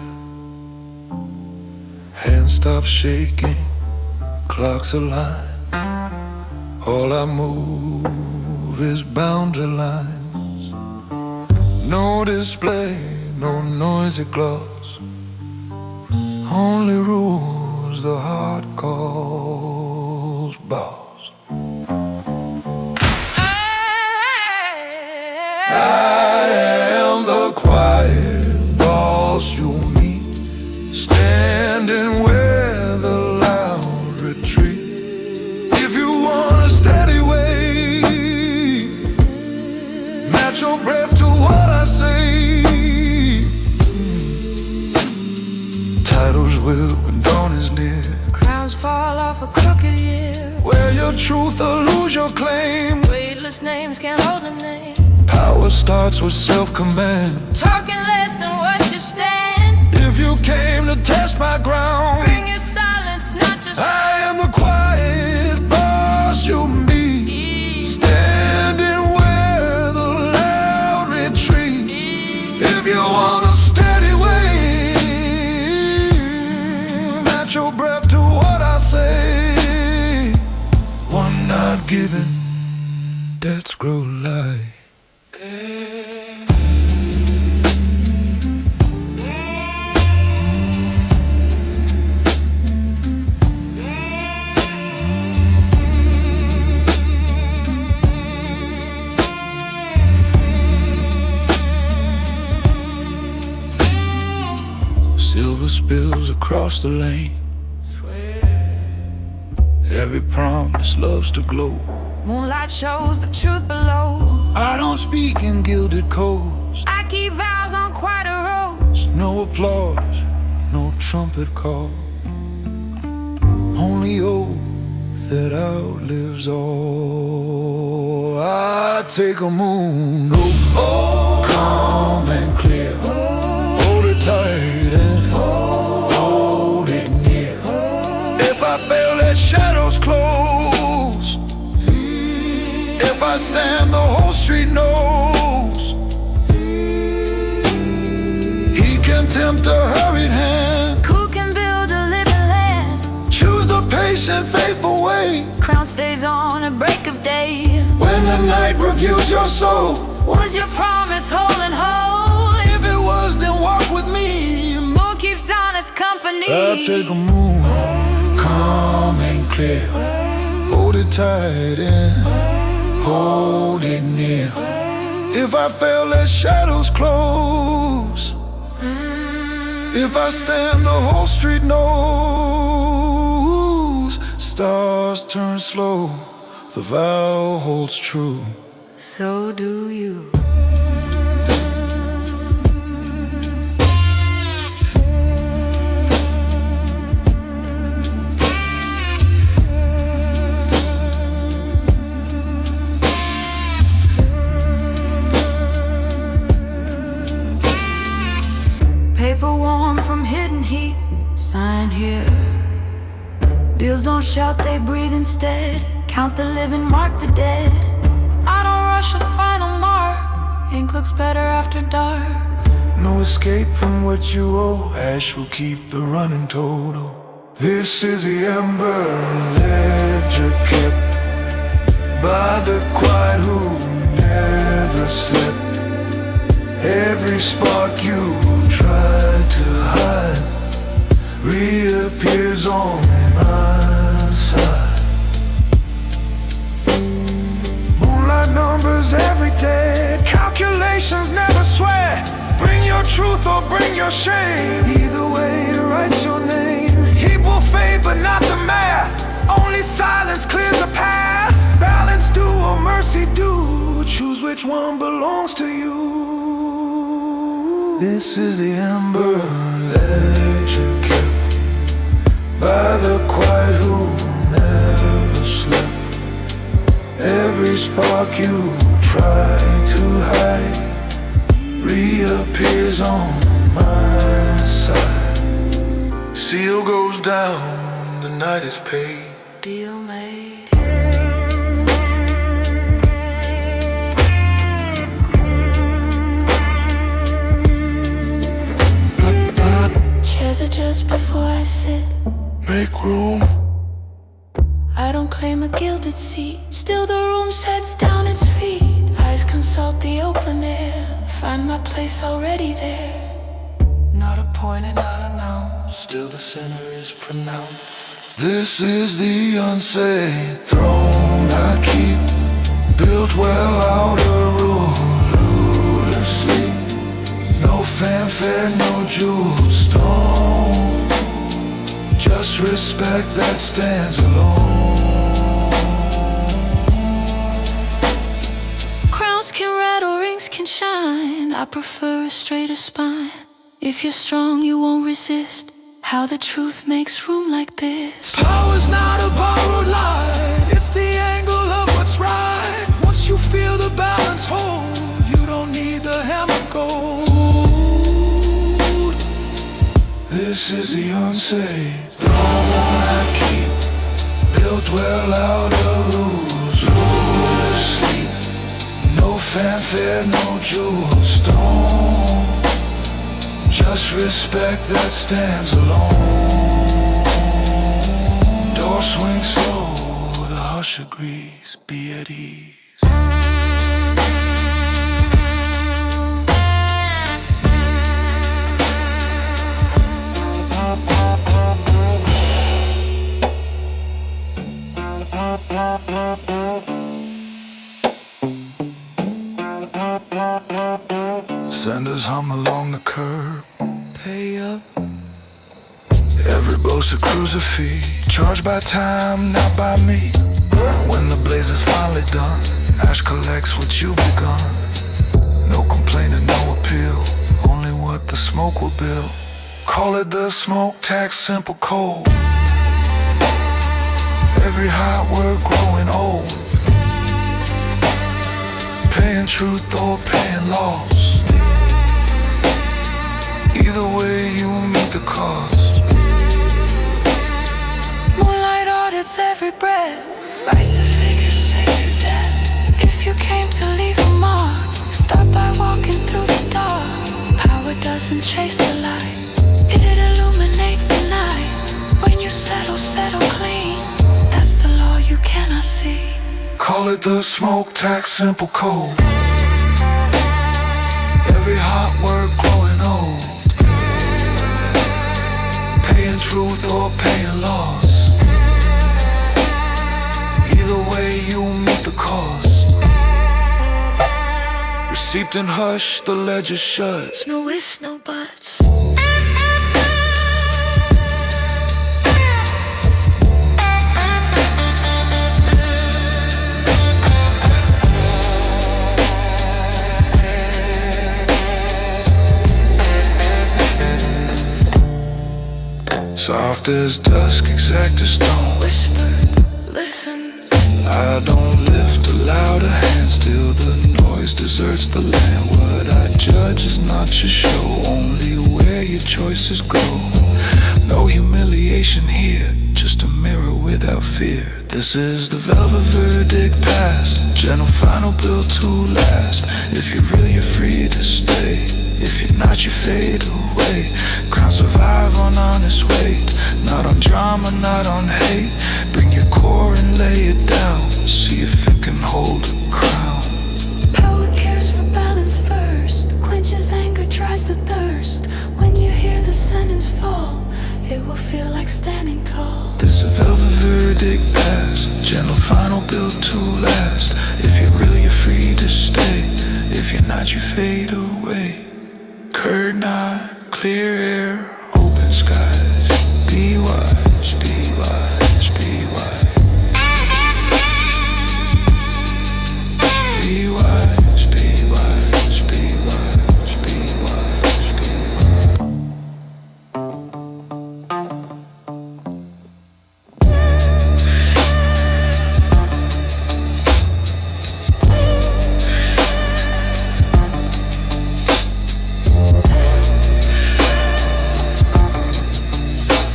Hands stop shaking, clocks align. All I move is boundary lines. No display, no noisy gloss. Only rules the heart calls boss. I am the quiet boss you'll meet, standing where the loud retreat. If you want a steady way, match your breath to what I say. Titles will when dawn is near. Crowns fall off a crooked year. Wear your truth or lose your claim. Weightless names can't hold a name. Power starts with self-command. Talking less than what you stand. If you came to test my ground, Bring your silence, not just I am the quiet boss you meet, standing where the loud retreat. If you want a steady way, match your breath to what I say. One not given, debts grow light. Silver spills across the lane. Every promise loves to glow. moonlight shows the truth below. I don't speak in gilded codes. I keep vows on quieter roads. No applause, no trumpet call. Only oath that outlives all. I take a moon oath, calm and clear. Hold it tight and hold it near. If I fail, let shadows close. If I stand, the whole street knows. He can tempt a hurried hand. Who can build a living land? Choose the patient, faithful way. Crown stays on at break of day. When the night reviews your soul, Was your promise whole and whole? if it was, then walk with me. Moon keeps on its company. I'll take a moon, calm and clear. Hold it tight and hold it near. If I fail, let shadows close. If I stand, the whole street knows. Stars turn slow, the vow holds true. So do you. paper warm from hidden heat. Sign here. Deals don't shout, they breathe instead. Count the living, mark the dead. I don't rush a final mark. Ink looks better after dark. No escape from what you owe. Ash will keep the running total. This is the ember ledger kept by the quiet who never slept. Every spark you tried to hide reappears on my side. Moonlight numbers every day. Calculations never swear. Bring your truth or bring your shame. Either way it writes your name. Heap will fade but not the math. Only silence clears the path. Balance do or mercy do. Choose which one belongs to you. This is the ember ledger kept by the quiet who never slept. Every spark you try to hide reappears on my side. Seal goes down, the night is paid. Deal made. Chairs are just before I sit. Make room. I don't claim a gilded seat. Still the room sets down its feet. Eyes consult the open air. Find my place already there. Not appointed, not announced. Still the center is pronounced. This is the unsaved throne I keep, built well out of ruler sleep. No fanfare, no jeweled stone, just respect that stands alone. Crowns can rattle, rings can shine. I prefer a straighter spine. If you're strong, you won't resist how the truth makes room like this. Power's not a borrowed lie. It's the angle of what's right. Once you feel the balance hold, you don't need the hammer gold. This is the unsaved throne I keep, built well out of rules, rulers sleep. No fanfare, no jeweled stone, just respect that stands alone. Door swings slow, the hush agrees, be at ease. Senders hum along the curb. Pay up. Every boast a cruiser fee, charged by time, not by me. When the blaze is finally done, ash collects what you've begun. No complaint and no appeal, only what the smoke will build. Call it the smoke tax, simple cold. Every hot word growing old, paying truth or paying loss. Either way you meet the cost. Moonlight audits every breath, writes the figures, sacred death. If you came to leave a mark, start by walking through the dark. Power doesn't chase the light, it illuminates the night. When you settle, settle clean. That's the law you cannot see. Call it the smoke tax, simple cold. Every hot word growing old, paying truth or paying loss. Either way you meet the cost. Received and hush, the ledger shuts. No ifs, no buts. Soft as dusk, exact as stone. Whisper, listen. I don't lift a louder hand, still the noise deserts the land. What I judge is not your show, only where where your choices go. No humiliation here, just a mirror without fear. This is the velvet verdict past, gentle final bill to last. If you're real, you're free to stay. If you're not, you fade away. Crown survive on honest weight, not on drama, not on hate. Bring your core and lay it down, see if it can hold a crown. Power cares for balance first, quenches anger, dries the thirst. When you hear the sentence fall, it will feel like standing tall. This a velvet verdict pass, gentle final bill to last. If you're real, you're free to stay. If you're not, you fade away. Curd night, clear air, open skies. Be wise, be wise, be wise. Be wise, be wise, be wise, be wise, be wise.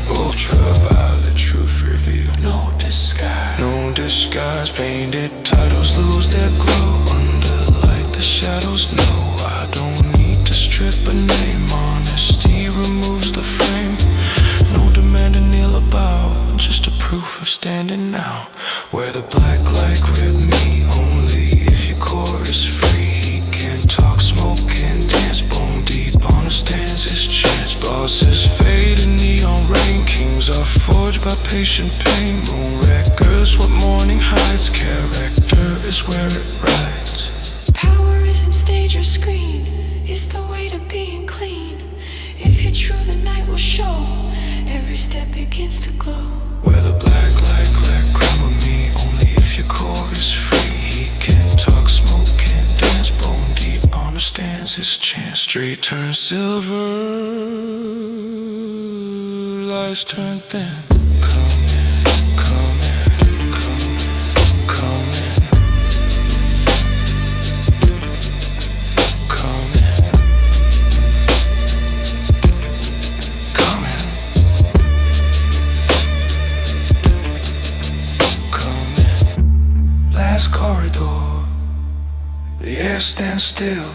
Ultraviolet truth reveal, no disguise. No disguise, painted titles lose their glow under light, the shadows. No, I don't need to strip a name. Honesty removes the frame. No demand to kneel about, just a proof of standing now. Wear the black like rib me, only if your core is free. He can't talk, smoke, and dance. Bone deep on the stands, his chance. Bosses fade in neon rain. Kings are forged by patient pain. Moon records what morning hides. Character is where it rides. Power isn't stage or screen, it's the way to being clean. If you're true, the night will show, every step begins to glow. Wear the black like crown with me, only if your core is free. He can't talk, smoke, can't dance. Bone deep understands his chance. Street turns silver, lights turn thin. Come in, come in, come in, come in. Come in, come in, come in. Last corridor, the air stands still.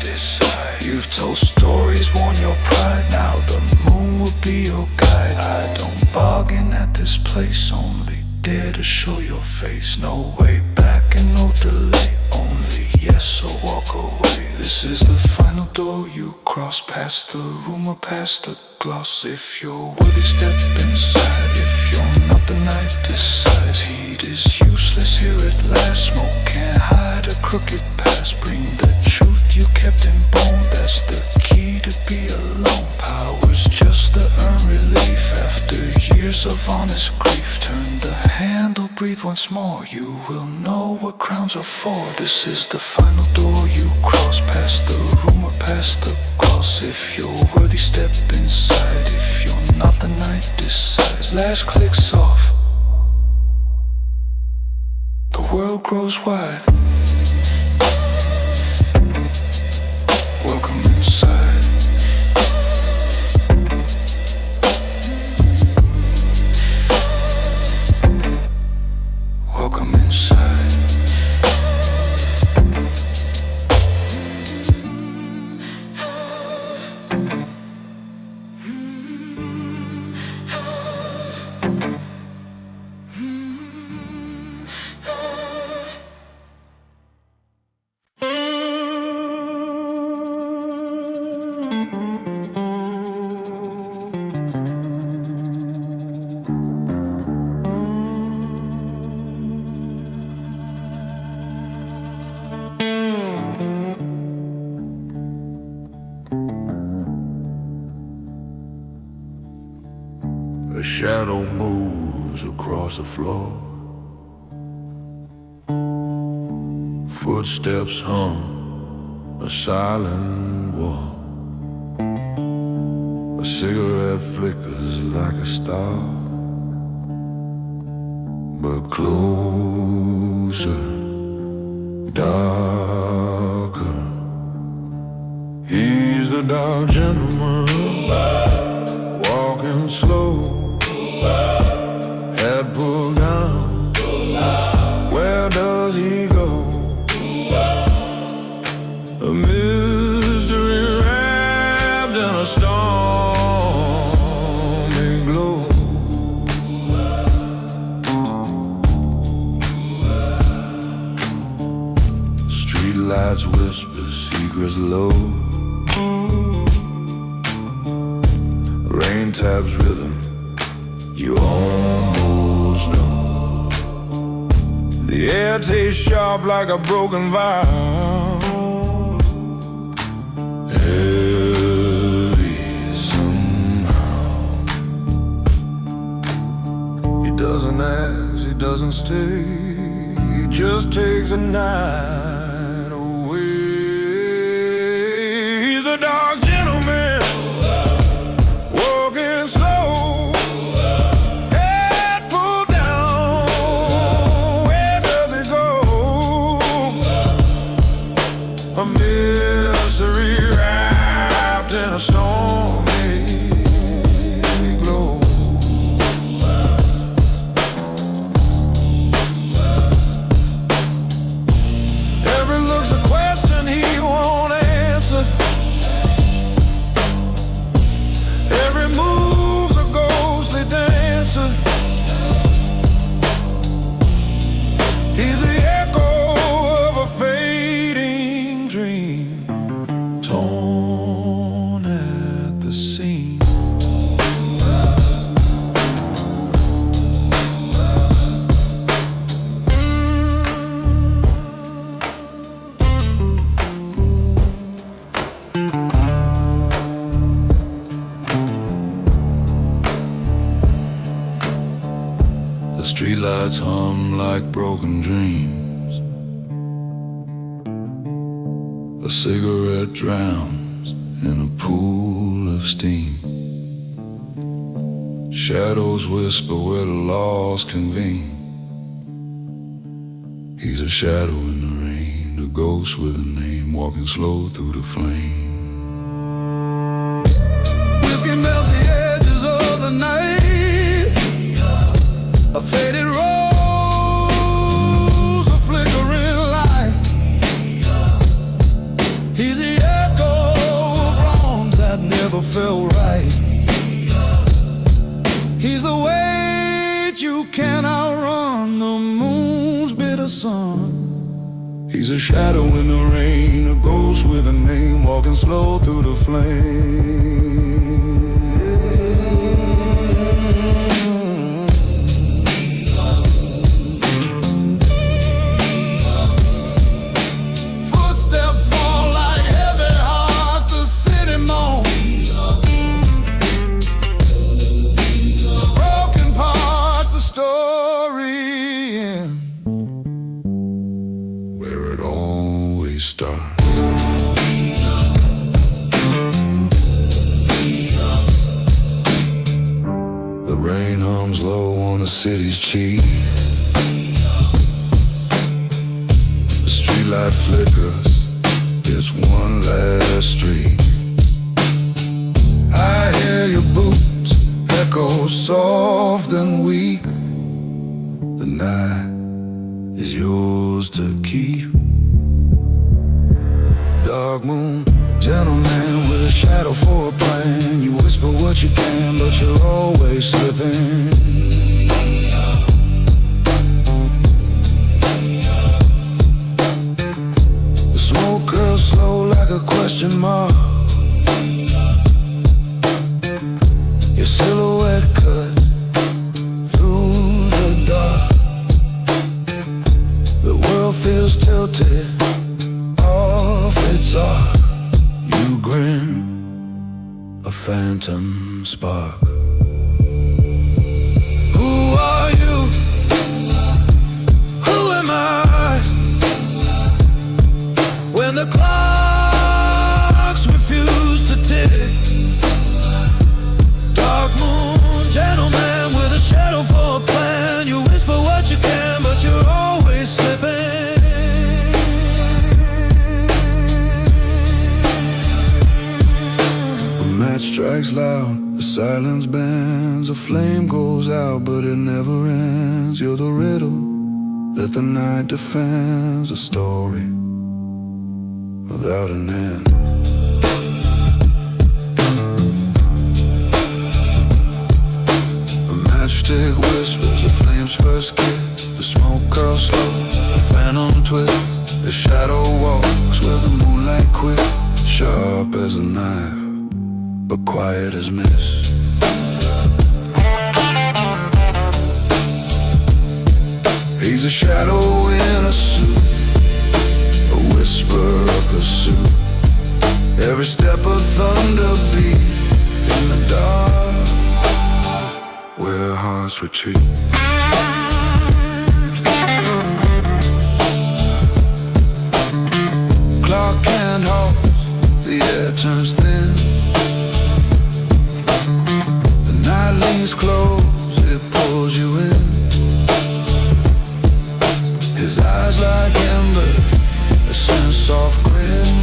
Decide. You've told stories, worn your pride. Now the moon will be your guide. I don't bargain at this place, only dare to show your face. No way back and no delay, only yes or walk away. This is the final door you cross, past the rumor, past the gloss. If you're worthy, step inside. If you're not, the night decides. Heat is useless here at last. Smoke can't hide a crooked past. Bring the truth you kept in bone, that's the key to be alone. Power's just the earned relief after years of honest grief. Turn the handle, breathe once more. You will know what crowns are for. This is the final door you cross, past the rumor, past the gloss. If you're worthy, step inside. If you're not, the night decides. Last clicks off, the world grows wide. Welcome inside. Welcome inside. A shadow moves across the floor. Footsteps hum a silent walk. A cigarette flickers like a star, but closer, darker. He's the dark gentleman, walking slow, head pulled down. Where does he go? A mystery wrapped in a stormy glow. Streetlights whisper secrets low. Rain taps rhythm you almost know. The air tastes sharp like a broken vow. Heavy somehow. He doesn't ask, he doesn't stay. He just takes a night away. He's a dark gentleman, walking slow, head pulled down. Where does he go? A mystery wrapped in a stormy glow. Every look's a question he won't answer. Every move's a ghostly dancer. He's the echo of a fading dream, torn at the seam. The streetlights hum like broken dreams. A cigarette drowns in a pool of steam. Shadows whisper where the lost convene. He's a shadow in the rain, a ghost with a name, walking slow through the flame. Whiskey melts the edges of the night. A faded rose, a flickering light. He's the echo of wrongs that never felt right. He's the weight you can't outrun, the moon's bitter sun. He's a shadow in the rain, a ghost with a name, walking slow through the flame. Starts. The rain hums low on the city's cheek. The streetlight flickers, it's one last street. I hear your boots echo soft and weak. The night is yours to keep. Dark moon, gentleman with a shadow for a plan. You whisper what you can, but you're always slipping. The smoke curls slow like a question mark. Your silhouette cut through the dark. The world feels tilted off its arc. You grin, a phantom spark. Who are you? Who am I? When the clocks refuse to tick. Dark moon, gentleman with a shadow for a plan. You whisper what you can, but you're always slipping. strikes loud, the silence bends, a flame goes out, but it never ends. You're the riddle that the night defends, a story without an end. A matchstick whispers, the flames first kiss, the smoke curls slow, a phantom twist, the shadow walks where the moonlight quits, sharp as a knife, but quiet as mist. He's a shadow in a suit, a whisper of pursuit, every step a thunder beat in the dark where hearts retreat. Clock and halt, the air turns thin, the night leans close, it pulls you in. His eyes like embers, a sense soft grin.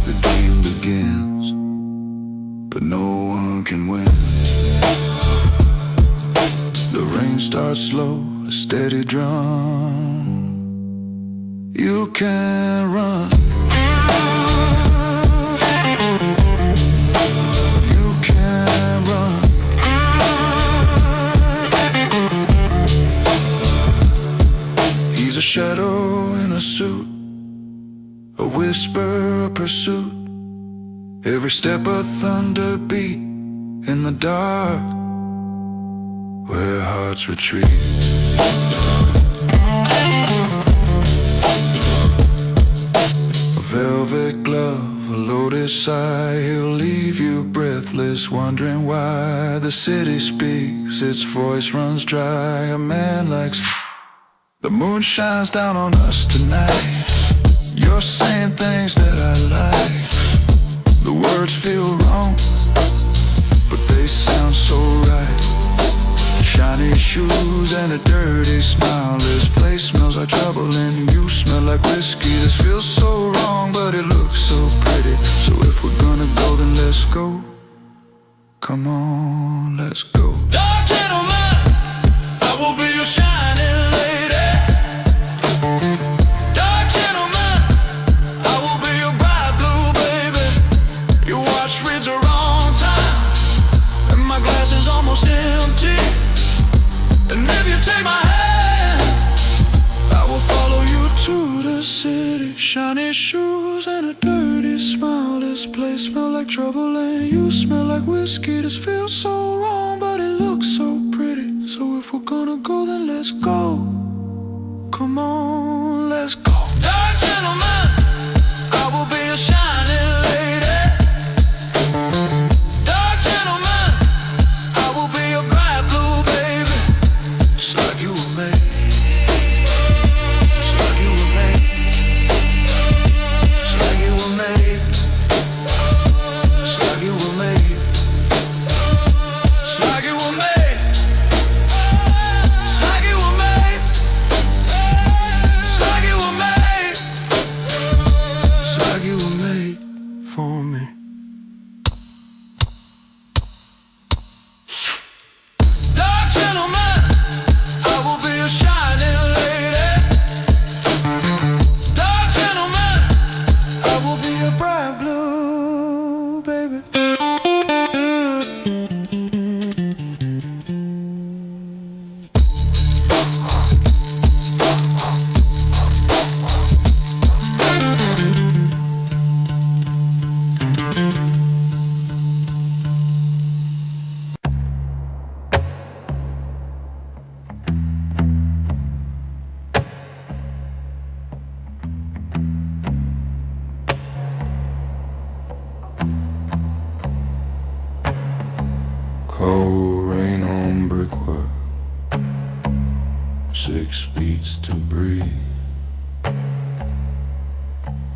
The game begins, but no one can win. The rain starts slow, a steady drum. You can't run, you can't run. He's a shadow in a suit, a whisper, a pursuit, every step a thunder beat in the dark where hearts retreat. A velvet glove, a lotus eye, he'll leave you breathless, wondering why the city speaks, its voice runs dry. A man likes the moon shines down on us tonight. You're saying things that I like. The words feel wrong, but they sound so right. Shiny shoes and a dirty smile. This place smells like trouble and you smell like whiskey. This feels so wrong, but it looks so pretty. So if we're gonna go, then let's go. Come on, let's go. Dark gentleman, I will be your shining lady. Dark gentleman, I will be your bright blue baby. Your watch reads the wrong time, and my glass is almost empty. And if you take my hand, I will follow you to the city. Shiny shoes and a dirty smile. This place smells like trouble and you smell like whiskey. This feels so wrong, but it looks so pretty. So if we're gonna go, then let's go. Come on, let's go. Dark gentleman, I will be a shining lady. Dark gentleman, I will be a bright blue baby. It's like you were made. It's like you were made. It's like you were made. It's like you were made. It's like you were made. It's like you were made. It's like you were made. It's like you were made for me. Dark gentleman, I will be a shining lady. Dark gentleman, I will be a bright blue baby. Cold rain on brickwork, 6 beats to breathe.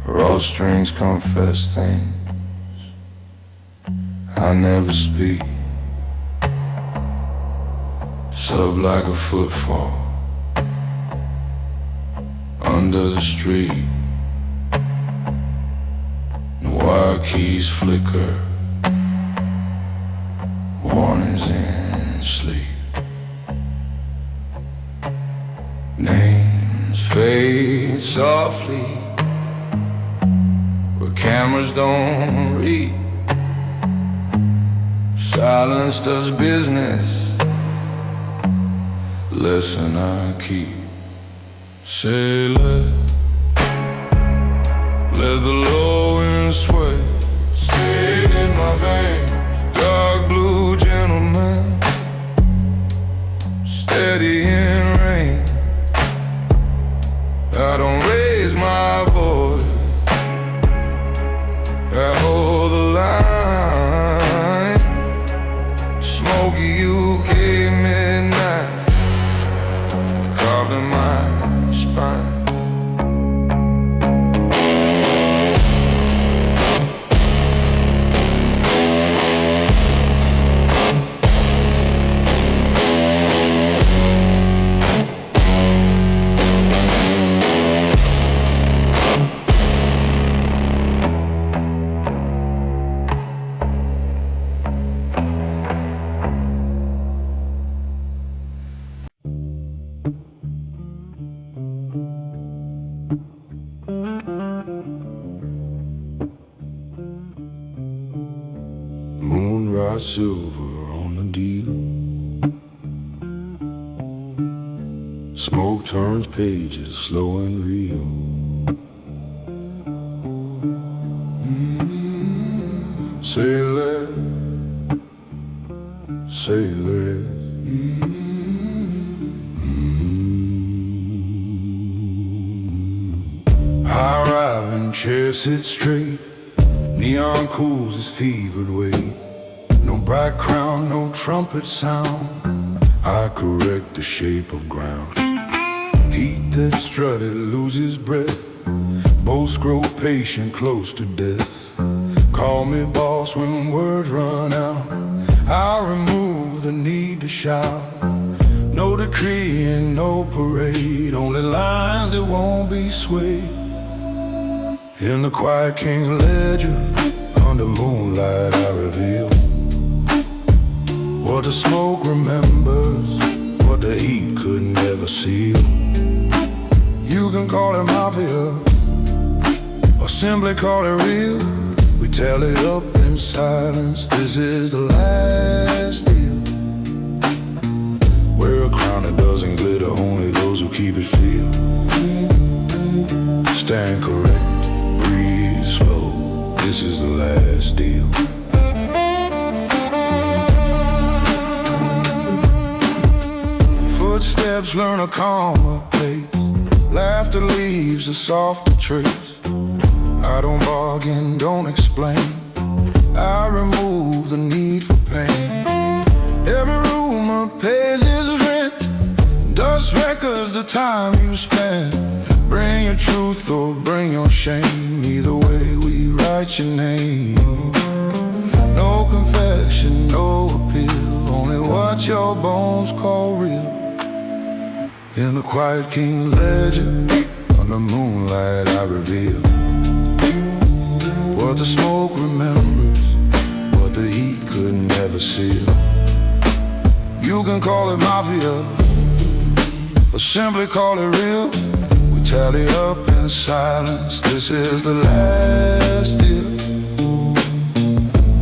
Raw strings confess things I never speak. Sub like a footfall under the street. Wire keys flicker hands in sleep. Names fade softly where cameras don't read. Silence does business. Listen, I keep. Say let the low wind sway. Say it in my veins. Dark blue gentleman, steady in rain. I don't raise my voice. I hold the line. Smoky UK midnight, carved in my spine. Moonrise silver on the deal. Smoke turns pages slow and real. Say less, say less. I arrive and chair sit straight. Neon cools his fevered way. No bright crown, no trumpet sound. I correct the shape of ground. Heat that strutted loses breath. Both grow patient, close to death. Call me boss when words run out. I remove the need to shout. No decree and no parade. Only lines that won't be swayed. In the quiet king's ledger, under moonlight I reveal what the smoke remembers, what the heat could never seal. You can call it mafia, or simply call it real. We tally up in silence, this is the last deal. Wear a crown that doesn't glitter, only those who keep it feel. Stand correct, breathe slow, this is the last deal. Footsteps learn a calmer pace. Laughter leaves a softer trace. I don't bargain, don't explain. I remove the need for pain. Every rumor pays its rent. Dust records the time you spend. Bring your truth or bring your shame. Either way we write your name. No confession, no appeal. Only what your bones call real. In the quiet king's ledger, under moonlight I reveal what the smoke remembers, what the heat could never seal. You can call it mafia, or simply call it real. We tally up in silence, this is the last deal.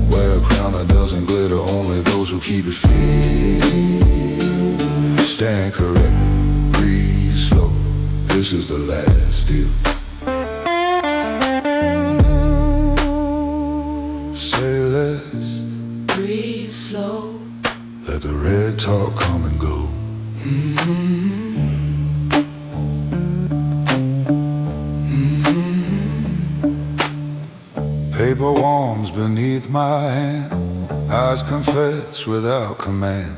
Wear a crown that doesn't glitter, only those who keep it feel. Stand correct, breathe slow, this is the last deal. Say less, Breathe slow. let the red talk come and go. Paper warms beneath my hand. Eyes confess without command.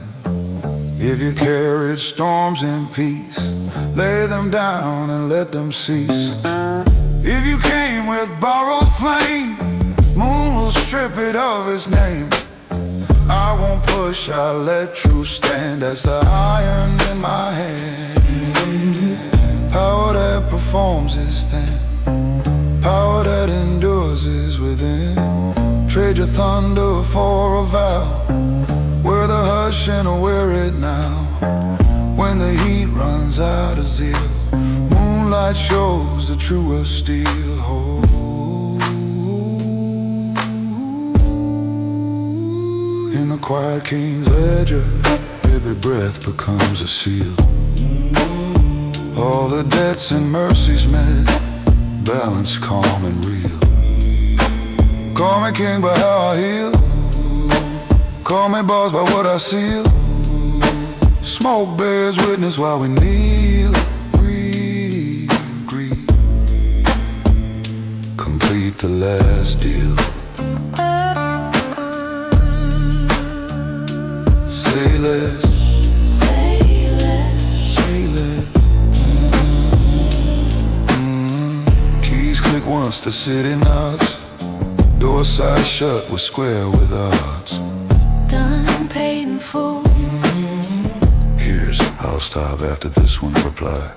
If you carried storms in peace, lay them down and let them cease. If you came with borrowed flame, moon will strip it of its name. I won't push, I'll let truth stand. That's the iron in my hand. Power that performs is thin. Power that endures is within. Trade your thunder for a vow, where the hush and wear it now. When the heat runs out of zeal, moonlight shows the truest steel. Oh, in the quiet king's ledger, every breath becomes a seal. All the debts and mercies met, balanced, calm and real. Call me king by how I heal, call me boss by what I seal. Smoke bears witness while we kneel. Breathe, grieve, complete the last deal. Say less, say less, say less. Keys click once, the city knocks. Door side shut, we're square with odds. Done, paid in full. Here's, I'll stop after this one, reply.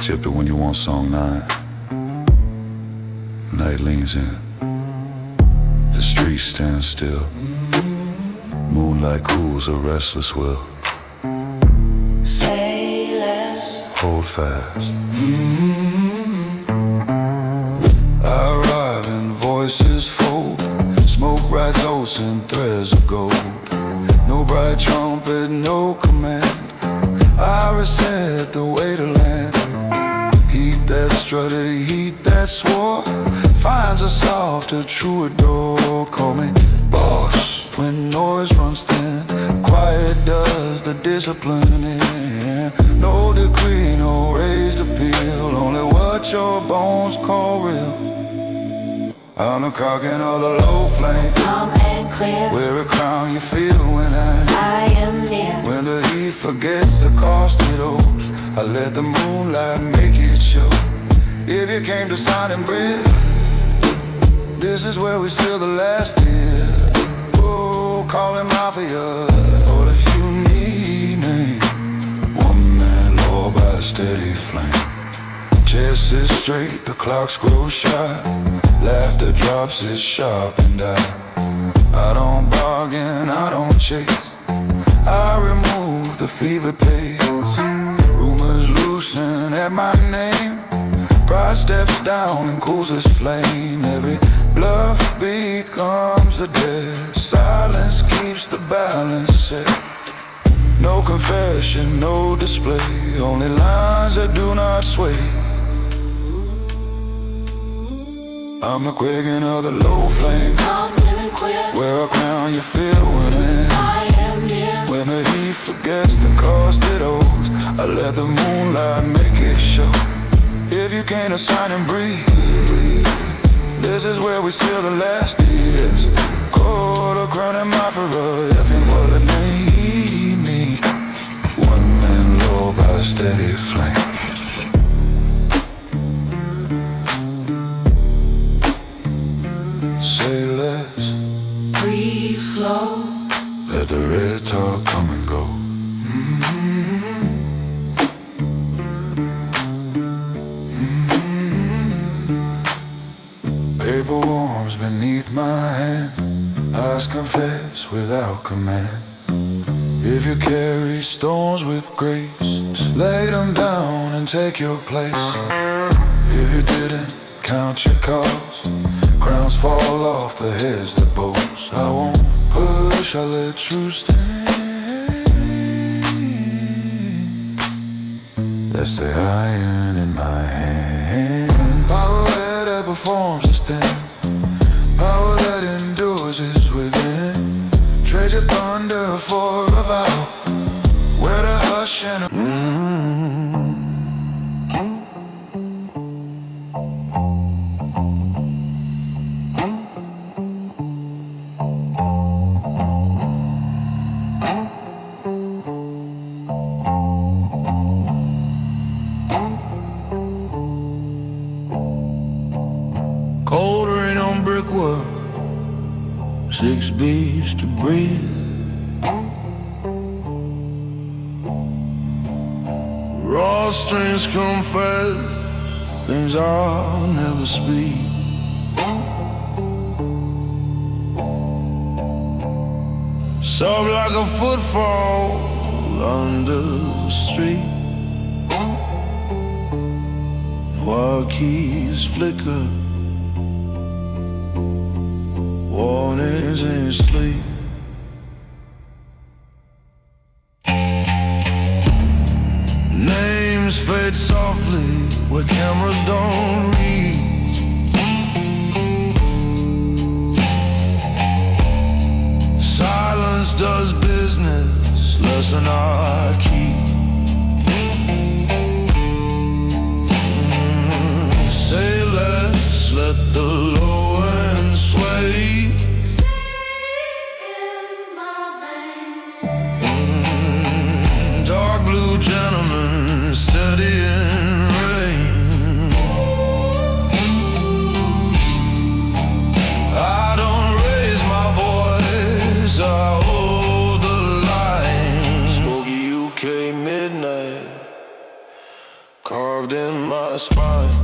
Tip it when you want song 9. Night leans in, the street stands still. Moonlight cools a restless will. Say less, Hold fast. I arrive and voices fold. Smoke rides oats and threads of gold. No bright trumpet, no command. I reset the way to land. Heat that strutted, heat that swore, finds a softer, truer door. Call me boss when noise runs thin. Quiet does the discipline in. No decree, no raised appeal, only what your bones call real. On the crocking of the low flame, calm and clear. wear a crown you feel when I am near. when the heat forgets the cost it owes. I let the moonlight make it show. If you came to sign and breathe, this is where we seal the last year. Oh, call him mafia, or if you need name. One man law by a steady flame. Chest is straight, the clocks grow sharp. Laughter drops its sharp and I don't bargain, I don't chase. I remove the fever pace. Rumors loosen at my name. Pride steps down and cools its flame. Every bluff becomes the dead. Silence keeps the balance set. No confession, no display, only lines that do not sway. I'm the quaking of the low flame. Calm and queer. Wear a crown you feel when I am near. when the heat forgets the cost it owes. I let the moonlight make it show. If you can't assign and breathe, this is where we seal the last years. Cold a crown and my for if and what it may mean. One man low by a steady flame. Say less, Breathe slow. let the red talk come and go. Paper warms beneath my hand, eyes confess without command. If you carry storms with grace, lay them down and take your place. If you didn't count your cards, crowns fall off the heads that boast. I won't push, I let you stand. That's the iron in my hand. Power that performs is thin, power that endures is within. Trade your thunder for a vow, where the hush and cold rain on brick wood, 6 beats to breathe. Raw strings confess things I'll never speak. soft like a footfall under the street. Noir keys flicker, warnings in sleep. Names fade softly where cameras don't reach. Silence does business less than our key. Say less, let the low end sway. Dark blue gentleman, steady in rain. I don't raise my voice, I hold the line. Smoky UK midnight, carved in my spine.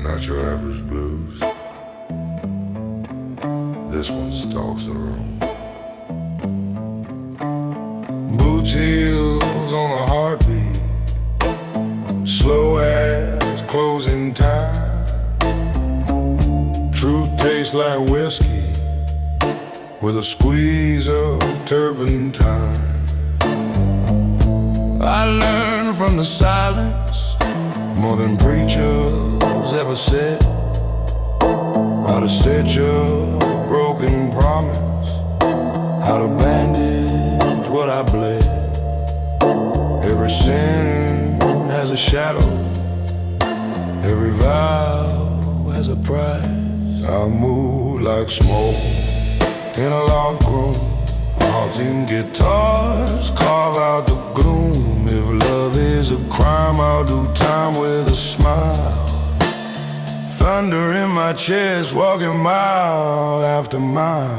Not your average blues. This one stalks the room. Boots heels on a heartbeat, slow as closing time. Truth tastes like whiskey with a squeeze of turpentine. I learned from the silence more than preachers ever said. How to stitch a broken promise, how to bandage what I bled. Every sin has a shadow, every vow has a price. I move like smoke in a locked room, haunting guitars carve out the gloom. If love is a crime, I'll do time with a smile. Thunder in my chest, walking mile after mile.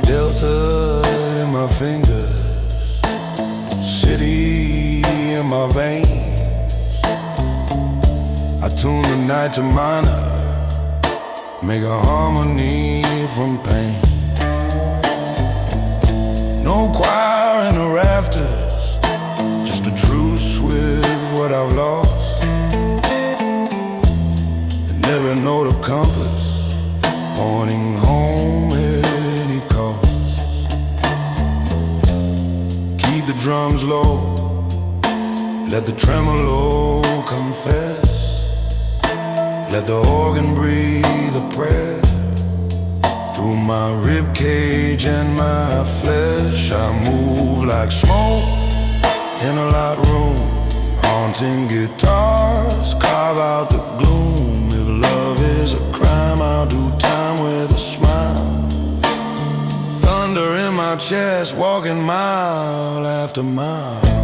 Delta in my fingers, city in my veins. I tune the night to minor, make a harmony from pain. No choir in the rafters, just a truce with what I've lost. And never know the compass, pointing home at any cost. Keep the drums low, let the tremolo confess. Let the organ breathe a prayer through my ribcage and my flesh. I move like smoke in a light room, haunting guitars carve out the gloom. If love is a crime, I'll do time with a smile. Thunder in my chest, walking mile after mile.